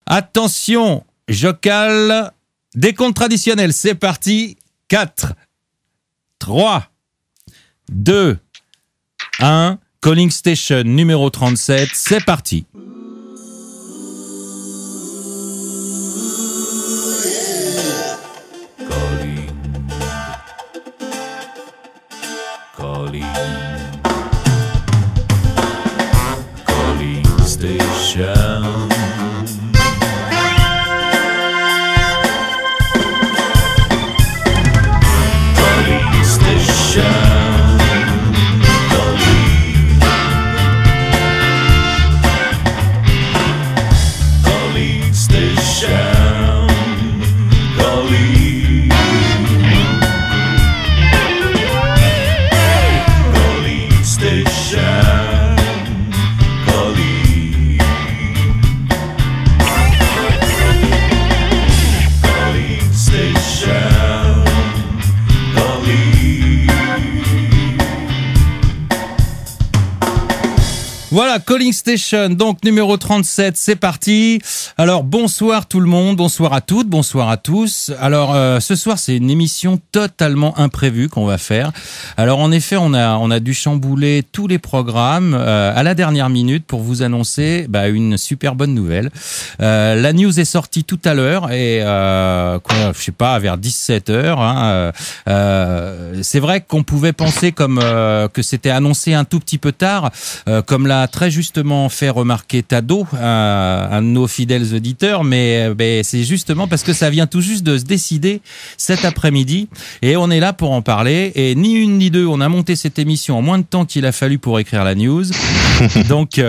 Attention, Jocal, décompte traditionnel, c'est parti. 4, 3, 2, 1. Calling Station numéro 37, c'est parti. Calling Station. Calling Station. Voilà, Calling Station, donc numéro 37, c'est parti. Alors, bonsoir tout le monde, bonsoir à toutes, bonsoir à tous. Alors, ce soir, c'est une émission totalement imprévue qu'on va faire. Alors, en effet, on a dû chambouler tous les programmes à la dernière minute pour vous annoncer une super bonne nouvelle. La news est sortie tout à l'heure et, je sais pas, vers 17h. C'est vrai qu'on pouvait penser que c'était annoncé un tout petit peu tard, comme l'a très justement fait remarquer Tado, un de nos fidèles auditeurs, mais c'est justement parce que ça vient tout juste de se décider cet après-midi et on est là pour en parler et ni une ni deux, on a monté cette émission en moins de temps qu'il a fallu pour écrire la news. Donc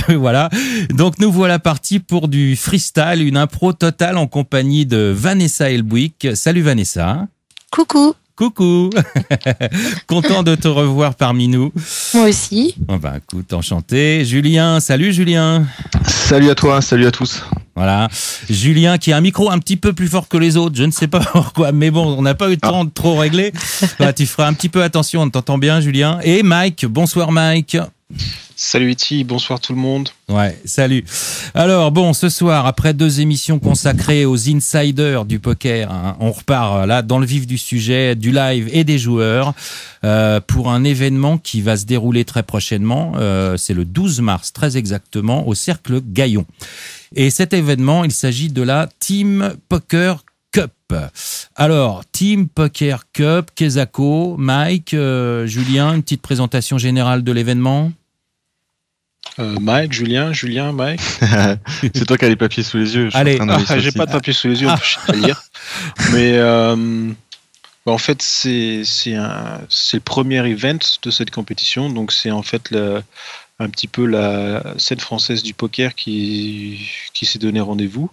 voilà, donc nous voilà partis pour du freestyle, une impro totale en compagnie de Vanessa Elbouic. Salut Vanessa. Coucou. Coucou. Content de te revoir parmi nous. Moi aussi. Écoute, enchanté. Julien, salut Julien. Salut à toi, salut à tous. Voilà. Julien qui a un micro un petit peu plus fort que les autres, je ne sais pas pourquoi, mais bon, on n'a pas eu le temps de trop régler. Tu feras un petit peu attention, on t'entend bien Julien. Et Mike, bonsoir Mike. Salut Iti, bonsoir tout le monde. Ouais, salut. Alors bon, ce soir, après 2 émissions consacrées aux insiders du poker, on repart là dans le vif du sujet, du live et des joueurs, pour un événement qui va se dérouler très prochainement. C'est le 12 mars, très exactement, au Cercle Gaillon. Et cet événement, il s'agit de la Team Poker Cup. Alors, Team Poker Cup, Kezako, Mike, Julien, une petite présentation générale de l'événement. Mike, Julien, Mike. C'est toi qui as les papiers sous les yeux. Allez, j'ai pas de papiers sous les yeux, je sais pas lire. Mais en fait, c'est le premier event de cette compétition, donc c'est en fait un petit peu la scène française du poker qui s'est donné rendez-vous.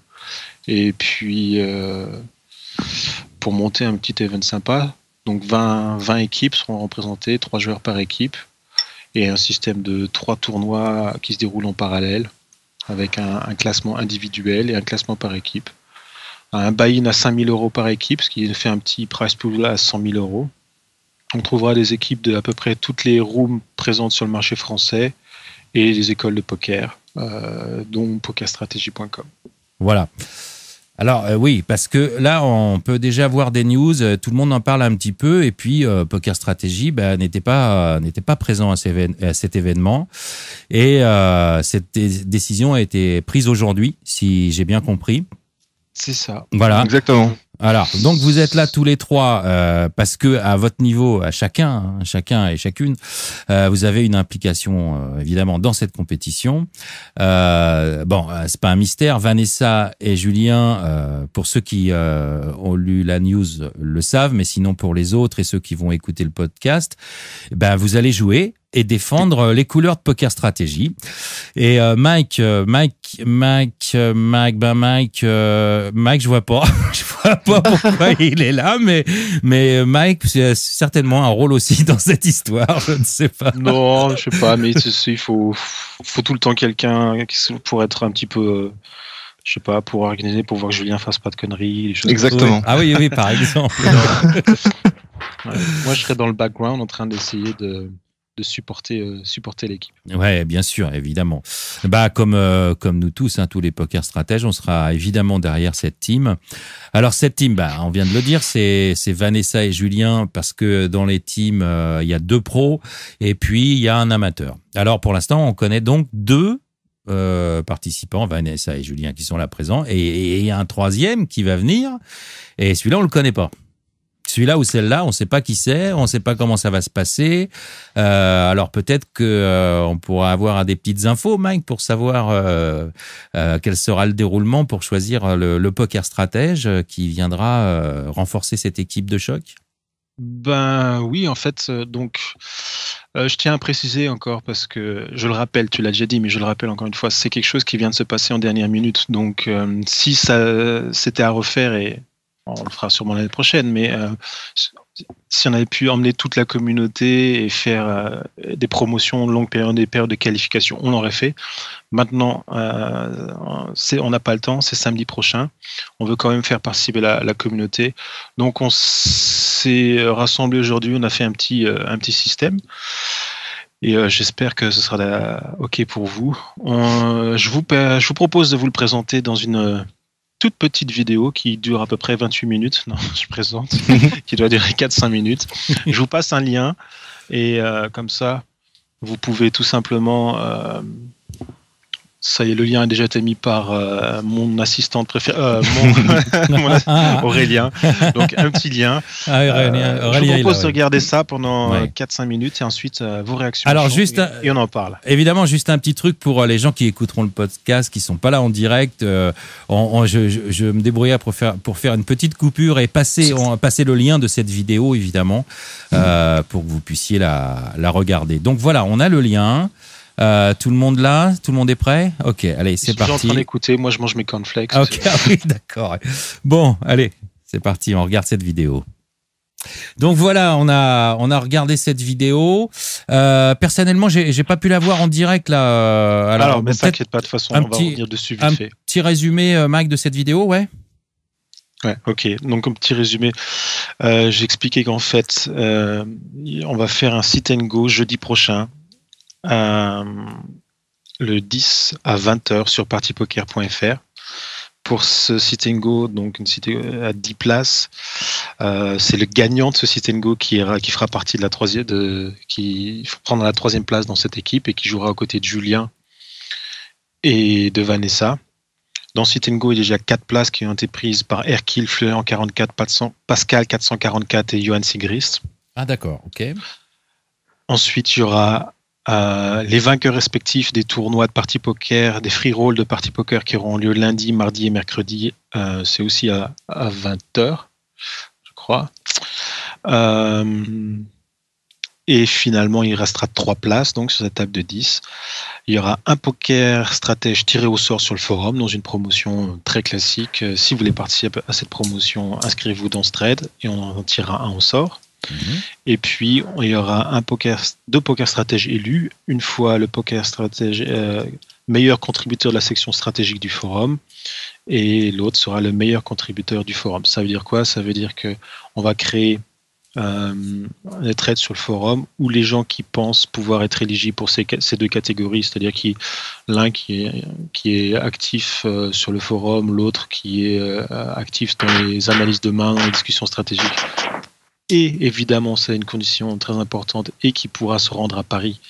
Et puis pour monter un petit event sympa, donc 20 équipes seront représentées, 3 joueurs par équipe. Et un système de 3 tournois qui se déroulent en parallèle, avec un classement individuel et un classement par équipe. Un buy-in à 5 000 € par équipe, ce qui fait un petit prize pool à 100 000 €. On trouvera des équipes de à peu près toutes les rooms présentes sur le marché français et les écoles de poker, dont pokerstrategy.com. Voilà. Alors oui, parce que là, on peut déjà voir des news, tout le monde en parle un petit peu, et puis Poker Strategy n'était pas présent à cet événement, et cette décision a été prise aujourd'hui, si j'ai bien compris. C'est ça. Voilà. Exactement. Alors, donc vous êtes là tous les trois parce que à votre niveau, à chacun et chacune, vous avez une implication évidemment dans cette compétition. C'est pas un mystère. Vanessa et Julien, pour ceux qui ont lu la news, le savent, mais sinon pour les autres et ceux qui vont écouter le podcast, vous allez jouer et défendre les couleurs de Poker Strategy. Et Mike, je vois pas pourquoi il est là, mais Mike, c'est certainement un rôle aussi dans cette histoire, je ne sais pas. Non, je sais pas, mais il faut tout le temps quelqu'un pour être un petit peu, je sais pas, pour organiser, pour voir que Julien fasse pas de conneries, les choses. Exactement. Ah oui, par exemple. Ouais. Moi, je serais dans le background en train d'essayer de supporter l'équipe. Ouais, bien sûr, évidemment. Comme nous tous, hein, tous les poker stratèges, on sera évidemment derrière cette team. Alors cette team, on vient de le dire, c'est Vanessa et Julien, parce que dans les teams, il y a 2 pros et puis il y a un amateur. Alors pour l'instant, on connaît donc 2 participants, Vanessa et Julien, qui sont là présents, et il y a un 3e qui va venir, et celui-là, on le connaît pas. Celui-là ou celle-là, on ne sait pas qui c'est, on ne sait pas comment ça va se passer. Alors peut-être que on pourra avoir des petites infos, Mike, pour savoir quel sera le déroulement pour choisir le poker stratège qui viendra renforcer cette équipe de choc. Oui, en fait, je tiens à préciser encore, parce que je le rappelle, tu l'as déjà dit, mais je le rappelle encore une fois, c'est quelque chose qui vient de se passer en dernière minute. Donc, si ça c'était à refaire, et on le fera sûrement l'année prochaine, mais si on avait pu emmener toute la communauté et faire des promotions longue période, des périodes de qualification, on l'aurait fait. Maintenant, on n'a pas le temps, c'est samedi prochain. On veut quand même faire participer la communauté. Donc, on s'est rassemblés aujourd'hui, on a fait un petit système. Et j'espère que ce sera OK pour vous. Je vous propose de vous le présenter dans une toute petite vidéo qui dure à peu près 28 minutes. Non, je présente. Qui doit durer 4-5 minutes. Je vous passe un lien et comme ça, vous pouvez tout simplement... ça y est, le lien a déjà été mis par mon assistante préférée, Aurélien. Donc, un petit lien. Je vous propose de regarder ça pendant 4-5 minutes et ensuite vos réactions. Alors, et on en parle. Évidemment, juste un petit truc pour les gens qui écouteront le podcast, qui ne sont pas là en direct. Je me débrouillerai pour faire une petite coupure et passer le lien de cette vidéo, évidemment, pour que vous puissiez la regarder. Donc voilà, on a le lien. Tout le monde là? Tout le monde est prêt? Ok, allez, c'est parti. Je suis en train d'écouter, moi je mange mes cornflakes. Ok, oui, d'accord. Bon, allez, c'est parti, on regarde cette vidéo. Donc voilà, on a regardé cette vidéo. Personnellement, j'ai pas pu la voir en direct là. Alors mais t'inquiète pas, de toute façon, on va revenir dessus vite fait. Petit résumé, Mike, de cette vidéo, ouais. Ouais, ok. Donc, comme petit résumé, j'ai expliqué qu'en fait, on va faire un sit and go jeudi prochain. Le 10 à 20h sur partypoker.fr pour ce sit and go, donc une sit à 10 places. C'est le gagnant de ce sit and go qui fera partie de la qui prendra la 3e place dans cette équipe et qui jouera aux côtés de Julien et de Vanessa. Dans sit and go, il y a déjà 4 places qui ont été prises par Hercule, Florian 44, Pascal 444 et Johan Sigrist. Ah d'accord, ok. Ensuite, il y aura les vainqueurs respectifs des tournois de party poker, des free rolls de party poker qui auront lieu lundi, mardi et mercredi. C'est aussi à 20h, je crois. Et finalement, il restera 3 places donc sur cette table de 10. Il y aura un poker stratège tiré au sort sur le forum dans une promotion très classique. Si vous voulez participer à cette promotion, inscrivez-vous dans ce trade et on en tirera un au sort. Et puis il y aura 2 poker stratèges élus. Une fois le poker stratège meilleur contributeur de la section stratégique du forum et l'autre sera le meilleur contributeur du forum. Ça veut dire quoi? Ça veut dire que on va créer des trades sur le forum où les gens qui pensent pouvoir être éligibles pour ces 2 catégories, c'est-à-dire l'un qui est actif sur le forum, l'autre qui est actif dans les analyses de main, dans les discussions stratégiques. Et évidemment, c'est une condition très importante et qui pourra se rendre à Paris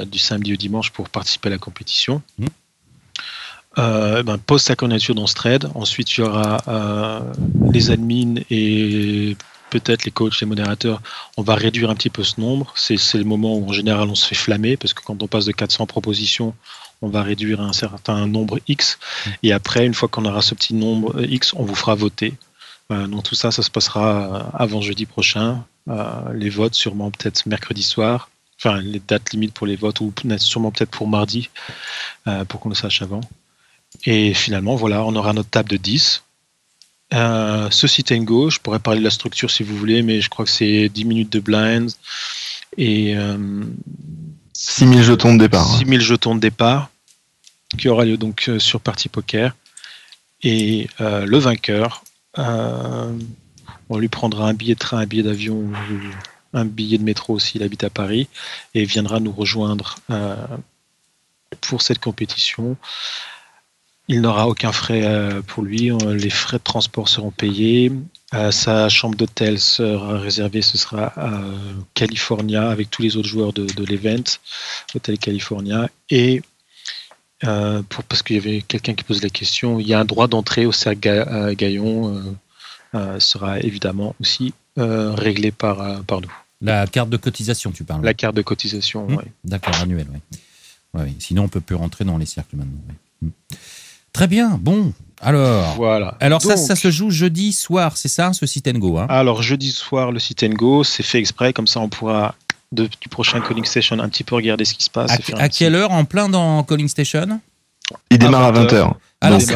du samedi au dimanche pour participer à la compétition. Pose sa candidature dans ce trade. Ensuite, il y aura les admins et peut-être les coachs, les modérateurs. On va réduire un petit peu ce nombre. C'est le moment où en général on se fait flammer parce que quand on passe de 400 propositions, on va réduire un certain nombre X. Et après, une fois qu'on aura ce petit nombre X, on vous fera voter. Donc tout ça se passera avant jeudi prochain. Les votes sûrement peut-être mercredi soir. Enfin, les dates limites pour les votes ou sûrement peut-être pour mardi pour qu'on le sache avant. Et finalement, voilà, on aura notre table de 10. Ce sit and go, je pourrais parler de la structure si vous voulez, mais je crois que c'est 10 minutes de blinds et 6000 jetons de départ. 6000 jetons de départ qui aura lieu donc sur Party Poker. Et le vainqueur, on lui prendra un billet de train, un billet d'avion un billet de métro s'il habite à Paris et viendra nous rejoindre pour cette compétition. Il n'aura aucun frais pour lui. Les frais de transport seront payés. Sa chambre d'hôtel sera réservée. Ce sera à California avec tous les autres joueurs de l'event, Hôtel California. Et parce qu'il y avait quelqu'un qui pose la question, il y a un droit d'entrée au Cercle Gaillon. Sera évidemment aussi réglé par nous. La carte de cotisation, tu parles. La carte de cotisation, oui. D'accord, annuelle, oui. Ouais. Sinon, on peut plus rentrer dans les cercles maintenant. Ouais. Très bien, bon. Alors, voilà. Alors donc, ça se joue jeudi soir, c'est ça, ce sit and go, hein? Alors, jeudi soir, le sit and go, c'est fait exprès, comme ça on pourra, du prochain Calling Station, un petit peu regarder ce qui se passe. À quelle heure, en plein dans Calling Station? Il démarre à 20h. Alors, donc,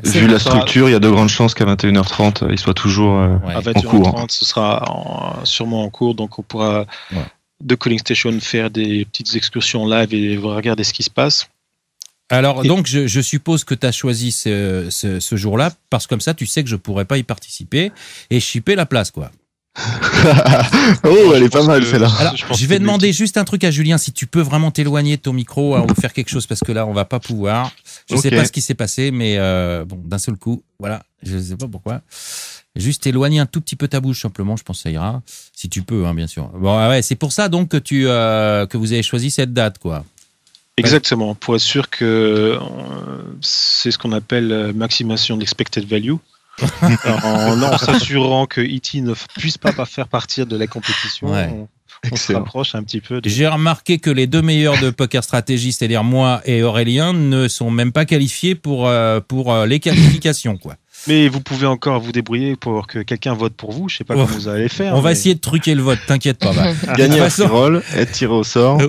vu la structure, il y a de grandes chances qu'à 21h30, il soit toujours à 21h30, ce sera sûrement en cours, donc on pourra, de Calling Station, faire des petites excursions live et regarder ce qui se passe. Alors, donc, je suppose que tu as choisi ce jour-là, parce que comme ça, tu sais que je pourrais pas y participer et shipper la place, quoi. Oh, elle est pas mal, celle-là. Alors, je vais demander juste un truc à Julien, si tu peux vraiment t'éloigner de ton micro ou faire quelque chose, parce que là, on va pas pouvoir. Je sais pas ce qui s'est passé, mais bon, d'un seul coup, voilà, je sais pas pourquoi. Juste éloigner un tout petit peu ta bouche, simplement, je pense que ça ira. Si tu peux, hein, bien sûr. Bon, ouais, c'est pour ça, donc, que vous avez choisi cette date, quoi. Exactement, pour être sûr que c'est ce qu'on appelle maximation d'expected value. En s'assurant que E.T. ne puisse pas faire partir de la compétition, on se rapproche un petit peu. J'ai remarqué que les deux meilleurs de Poker Stratégie, c'est-à-dire moi et Aurélien, ne sont même pas qualifiés pour les qualifications, quoi. Mais vous pouvez encore vous débrouiller pour que quelqu'un vote pour vous. Je sais pas comment vous allez faire. On va essayer de truquer le vote, t'inquiète pas. Gagner un roll, être tiré au sort,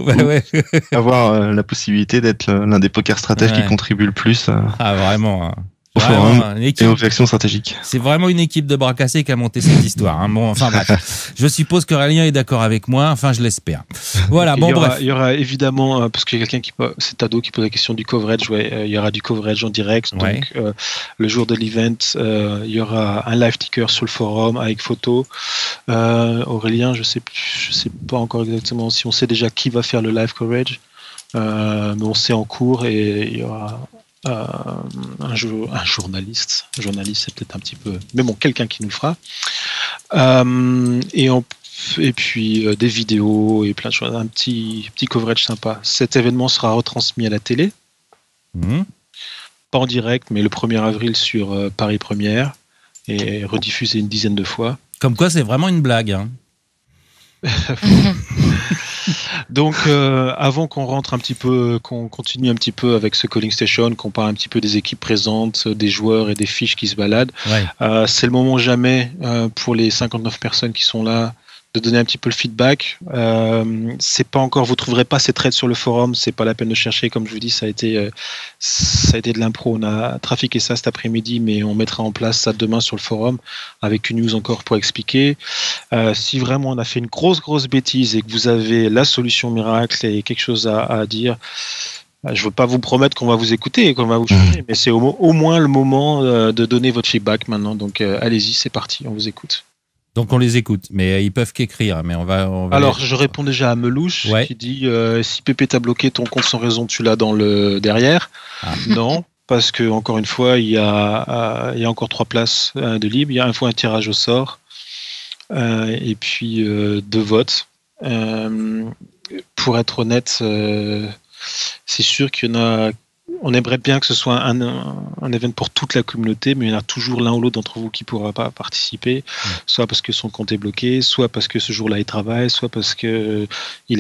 avoir la possibilité d'être l'un des poker stratèges qui contribue le plus. Vraiment. Hein. Au forum et aux actions stratégiques. C'est vraiment une équipe de bras cassés qui a monté cette histoire. Hein. Bon, enfin bref, je suppose qu'Aurélien est d'accord avec moi. Enfin, je l'espère. Voilà. Bon, bref. Il y aura évidemment, parce qu'il y a quelqu'un c'est Tado qui pose la question du coverage. Il y aura du coverage en direct. Donc, le jour de l'event, il y aura un live ticker sur le forum avec photo. Aurélien, je sais pas encore exactement si on sait déjà qui va faire le live coverage, mais on sait en cours et il y aura. Un journaliste c'est peut-être un petit peu, mais bon, quelqu'un qui nous le fera, et puis des vidéos et plein de choses, un petit coverage sympa. Cet événement sera retransmis à la télé, pas en direct, mais le 1er avril sur Paris Première et rediffusé une dizaine de fois. Comme quoi, c'est vraiment une blague, hein. Donc, avant qu'on rentre un petit peu, qu'on continue un petit peu avec ce Calling Station, qu'on parle un petit peu des équipes présentes, des joueurs et des fiches qui se baladent, c'est le moment jamais pour les 59 personnes qui sont là de donner un petit peu le feedback. C'est pas encore, vous trouverez pas ces threads sur le forum, c'est pas la peine de chercher. Comme je vous dis, ça a été de l'impro. On a trafiqué ça cet après-midi, mais on mettra en place ça demain sur le forum avec une news encore pour expliquer. Si vraiment on a fait une grosse bêtise et que vous avez la solution miracle et quelque chose à dire, je veux pas vous promettre qu'on va vous écouter et qu'on va vous changer, mais c'est au moins le moment de donner votre feedback maintenant. Donc allez-y, c'est parti, on vous écoute. Donc on les écoute, mais ils peuvent qu'écrire. Mais on va Alors je réponds déjà à Melouche qui dit si Pépé t'a bloqué ton compte sans raison, tu l'as dans le derrière. Non, parce que encore une fois, il y a encore 3 places de libre. Il y a un tirage au sort et puis 2 votes. Pour être honnête, c'est sûr qu'il y en a. On aimerait bien que ce soit un événement pour toute la communauté, mais il y en a toujours l'un ou l'autre d'entre vous qui ne pourra pas participer, soit parce que son compte est bloqué, soit parce que ce jour-là il travaille, soit parce qu'il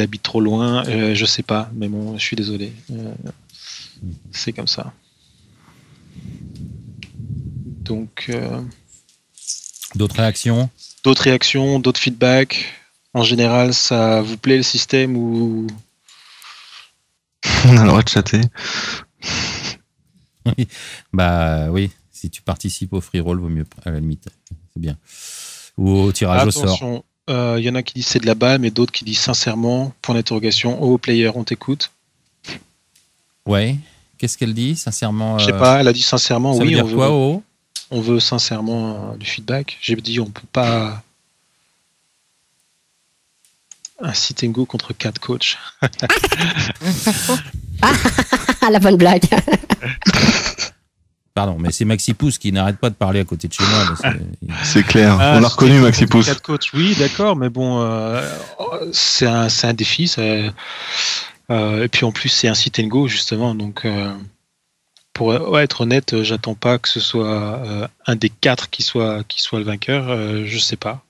habite trop loin. Je ne sais pas, mais bon, je suis désolé. C'est comme ça. Donc. D'autres réactions ? D'autres réactions, d'autres feedbacks. En général, ça vous plaît le système ou... On a le droit de chatter. Oui, si tu participes au free roll, vaut mieux à la limite, c'est bien. Ou au tirage au sort. Attention, il y en a qui disent c'est de la balle, mais d'autres qui disent sincèrement, point d'interrogation, oh player, on t'écoute. Ouais, qu'est-ce qu'elle dit, sincèrement Je sais pas, elle a dit sincèrement, ça oui. Veut dire quoi, on veut sincèrement du feedback. J'ai dit on peut pas... Un sit and go contre 4 coachs. La bonne blague. Pardon, mais c'est Maxi Pouce qui n'arrête pas de parler à côté de chez moi. C'est clair, on l'a reconnu, Maxi Pouce. 4 coachs, oui, d'accord, mais bon, c'est un défi. Et puis en plus, c'est un sit and go, justement. Donc, pour être honnête, j'attends pas que ce soit un des 4 qui soit le vainqueur. Je sais pas.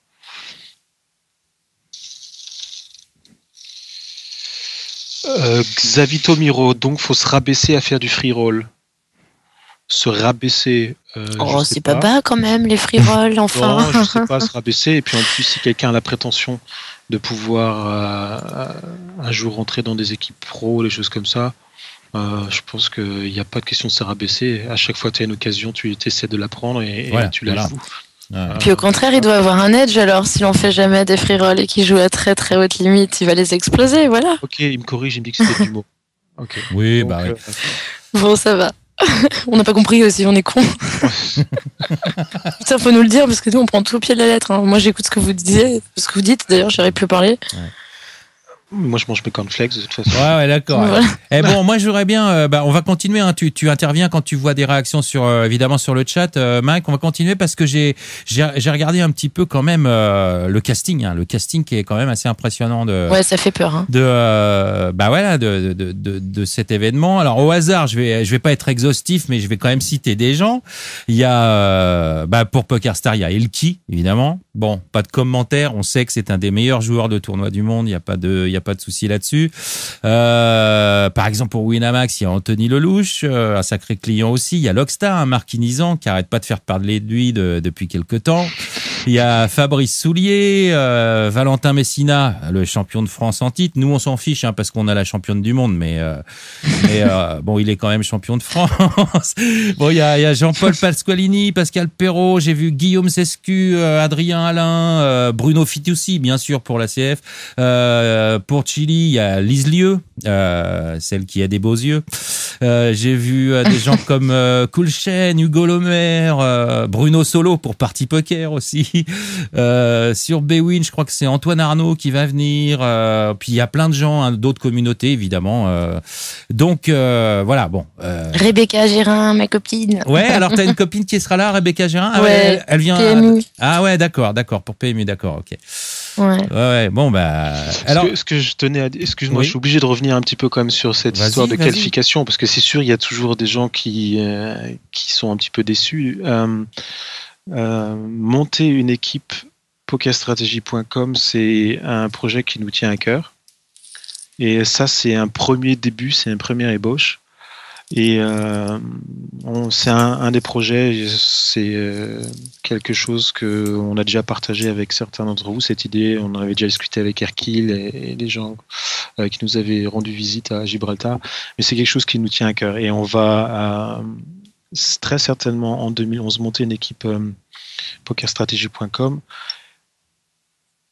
Xavito Miro, donc faut se rabaisser à faire du free roll. Se rabaisser. C'est pas bas quand même, les free rolls, enfin. Non, je sais pas, se rabaisser. Et puis en plus, si quelqu'un a la prétention de pouvoir un jour rentrer dans des équipes pro, les choses comme ça, je pense qu'il n'y a pas de question de se rabaisser. À chaque fois que tu as une occasion, tu essaies de la prendre et tu la joues. Puis au contraire, il doit avoir un edge alors, s'il en fait jamais des free rolls et qu'il joue à très très haute limite, il va les exploser, voilà. Ok, il me corrige, il me dit que c'était du mot. Okay. Oui, donc, oui. Bon, ça va. On n'a pas compris aussi, on est cons. Ça, faut nous le dire parce que nous, on prend tout au pied de la lettre. Hein. Moi, j'écoute ce que vous disiez, ce que vous dites. D'ailleurs, j'aurais pu parler. Ouais. Moi, je mange mes cornflakes de toute façon. Ouais, d'accord. Voilà. Et bon, moi, j'aurais bien. On va continuer. Hein. Tu interviens quand tu vois des réactions évidemment sur le chat, Mike. On va continuer parce que j'ai regardé un petit peu quand même le casting. Hein, le casting qui est quand même assez impressionnant Ouais, ça fait peur. Hein. De cet événement. Alors au hasard, je vais pas être exhaustif, mais je vais quand même citer des gens. Il y a pour PokerStar, il y a Elki, évidemment. Bon, pas de commentaire. On sait que c'est un des meilleurs joueurs de tournoi du monde. Il y a pas de souci là-dessus. Par exemple, pour Winamax, il y a Anthony Lelouch, un sacré client aussi. Il y a Lockstar, un Marc Inizan, qui arrête pas de faire parler de lui depuis quelques temps. Il y a Fabrice Soulier, Valentin Messina, le champion de France en titre. Nous, on s'en fiche, hein, parce qu'on a la championne du monde, mais bon, il est quand même champion de France. Bon, il y a Jean-Paul Pasqualini, Pascal Perrault, j'ai vu Guillaume Sescu, Adrien Alain, Bruno Fitoussi, bien sûr, pour la CF. Pour Chili, il y a Lise Lieu, celle qui a des beaux yeux. J'ai vu des gens comme Coolchen, Hugo Lemaire, Bruno Solo pour Party Poker aussi. Sur Bwin, je crois que c'est Antoine Arnaud qui va venir. Puis il y a plein de gens, hein, d'autres communautés évidemment. Donc voilà, bon. Rebecca Gérin, ma copine. Ouais, alors t'as une copine qui sera là, Rebecca Gérin. Ah ouais, elle vient. PMU. Ah ouais, d'accord, pour PMU, d'accord, ok. Ouais, bon alors. Ce que je tenais à dire, excuse-moi, oui. Je suis obligé de revenir un petit peu quand même sur cette histoire de qualification parce que c'est sûr, il y a toujours des gens qui sont un petit peu déçus. Monter une équipe pokerstrategy.com, c'est un projet qui nous tient à cœur. Et ça, c'est un premier début, c'est une première ébauche. Et c'est un des projets, c'est quelque chose qu'on a déjà partagé avec certains d'entre vous, cette idée. On en avait déjà discuté avec Erkil et les gens qui nous avaient rendu visite à Gibraltar. Mais c'est quelque chose qui nous tient à cœur. Et on va très certainement en 2011 monter une équipe pokerstrategy.com.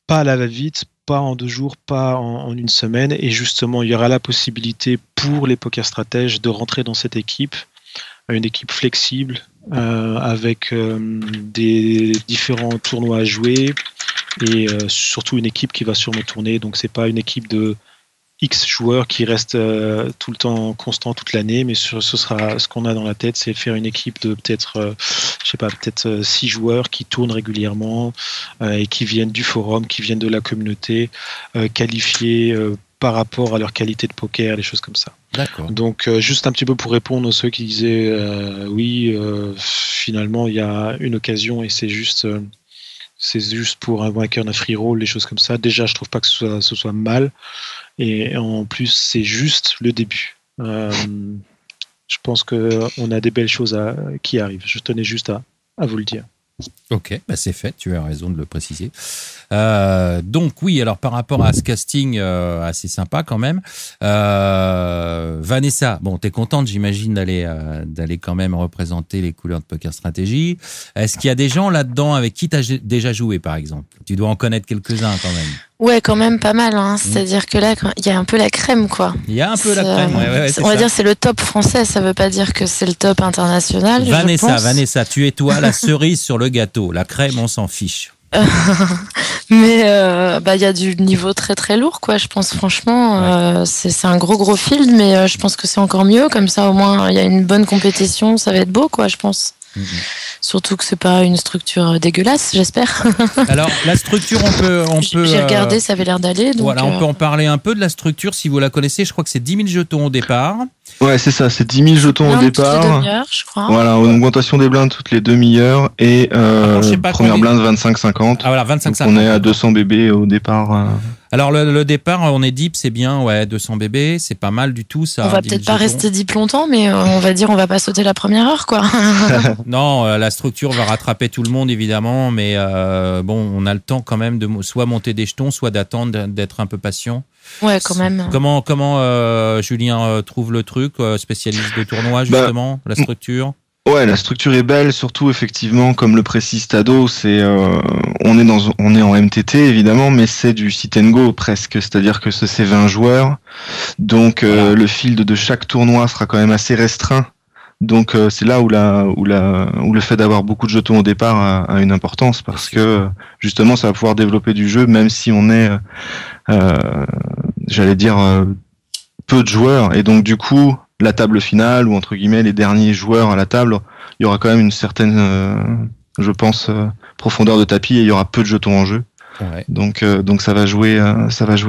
Pas à la va-vite, pas en 2 jours, pas en une semaine. Et justement, il y aura la possibilité pour les pokerstratèges de rentrer dans cette équipe, une équipe flexible, avec des différents tournois à jouer et surtout une équipe qui va sûrement tourner. Donc, c'est pas une équipe de X joueurs qui restent tout le temps constant toute l'année, mais ce sera ce qu'on a dans la tête, c'est faire une équipe de peut-être 6 joueurs qui tournent régulièrement et qui viennent du forum, qui viennent de la communauté, qualifiés par rapport à leur qualité de poker, des choses comme ça. D'accord. Donc juste un petit peu pour répondre à ceux qui disaient finalement il y a une occasion et c'est juste pour un vainqueur d'un free roll, des choses comme ça. Déjà, je trouve pas que ce soit mal. Et en plus, c'est juste le début. Je pense qu'on a des belles choses qui arrivent. Je tenais juste à vous le dire. Ok, c'est fait, tu as raison de le préciser. Donc oui, alors par rapport à ce casting assez sympa quand même, Vanessa, bon, t'es contente, j'imagine, d'aller quand même représenter les couleurs de Poker Strategy. Est-ce qu'il y a des gens là-dedans avec qui t'as déjà joué, par exemple? Tu dois en connaître quelques-uns quand même. Ouais, quand même pas mal. Hein. C'est-à-dire que là, il y a un peu la crème, quoi. Il y a un peu la crème, ouais, on va dire c'est le top français, ça veut pas dire que c'est le top international. Vanessa, tu es toi la cerise sur le gâteau. La crème, on s'en fiche. Mais il y a du niveau très très lourd, quoi. Je pense franchement, c'est un gros field, mais je pense que c'est encore mieux. Comme ça, au moins, il y a une bonne compétition, ça va être beau, quoi. Je pense. Surtout que c'est pas une structure dégueulasse, j'espère. Alors la structure, on peut. J'ai regardé, ça avait l'air d'aller. Donc, voilà, on peut en parler un peu de la structure si vous la connaissez. Je crois que c'est 10 000 jetons au départ. Ouais, c'est ça, c'est 10 000 jetons au départ. Toutes les demi-heures, je crois. Voilà, une augmentation des blindes toutes les demi-heures et première blinde 25-50. Ah voilà, 25-50. On est à 200 bébés au départ. Alors le départ, on est deep, c'est bien, 200 bébés, c'est pas mal du tout ça. On va peut-être pas rester deep longtemps, mais on va pas sauter la première heure, quoi. Non, la structure va rattraper tout le monde évidemment, mais on a le temps quand même de soit monter des jetons, soit d'attendre, d'être un peu patient. Ouais, quand même. Comment Julien trouve le truc, spécialiste de tournoi justement, la structure? Ouais, la structure est belle, surtout effectivement, comme le précise Tado, c'est on est en MTT évidemment, mais c'est du sit and go presque, c'est-à-dire que c'est 20 joueurs, donc voilà. Le field de chaque tournoi sera quand même assez restreint. Donc c'est là où le fait d'avoir beaucoup de jetons au départ a une importance, parce que justement ça va pouvoir développer du jeu, même si on est peu de joueurs, et donc du coup la table finale, ou entre guillemets les derniers joueurs à la table, il y aura quand même une certaine profondeur de tapis, et il y aura peu de jetons en jeu. Ouais. Donc ça va jouer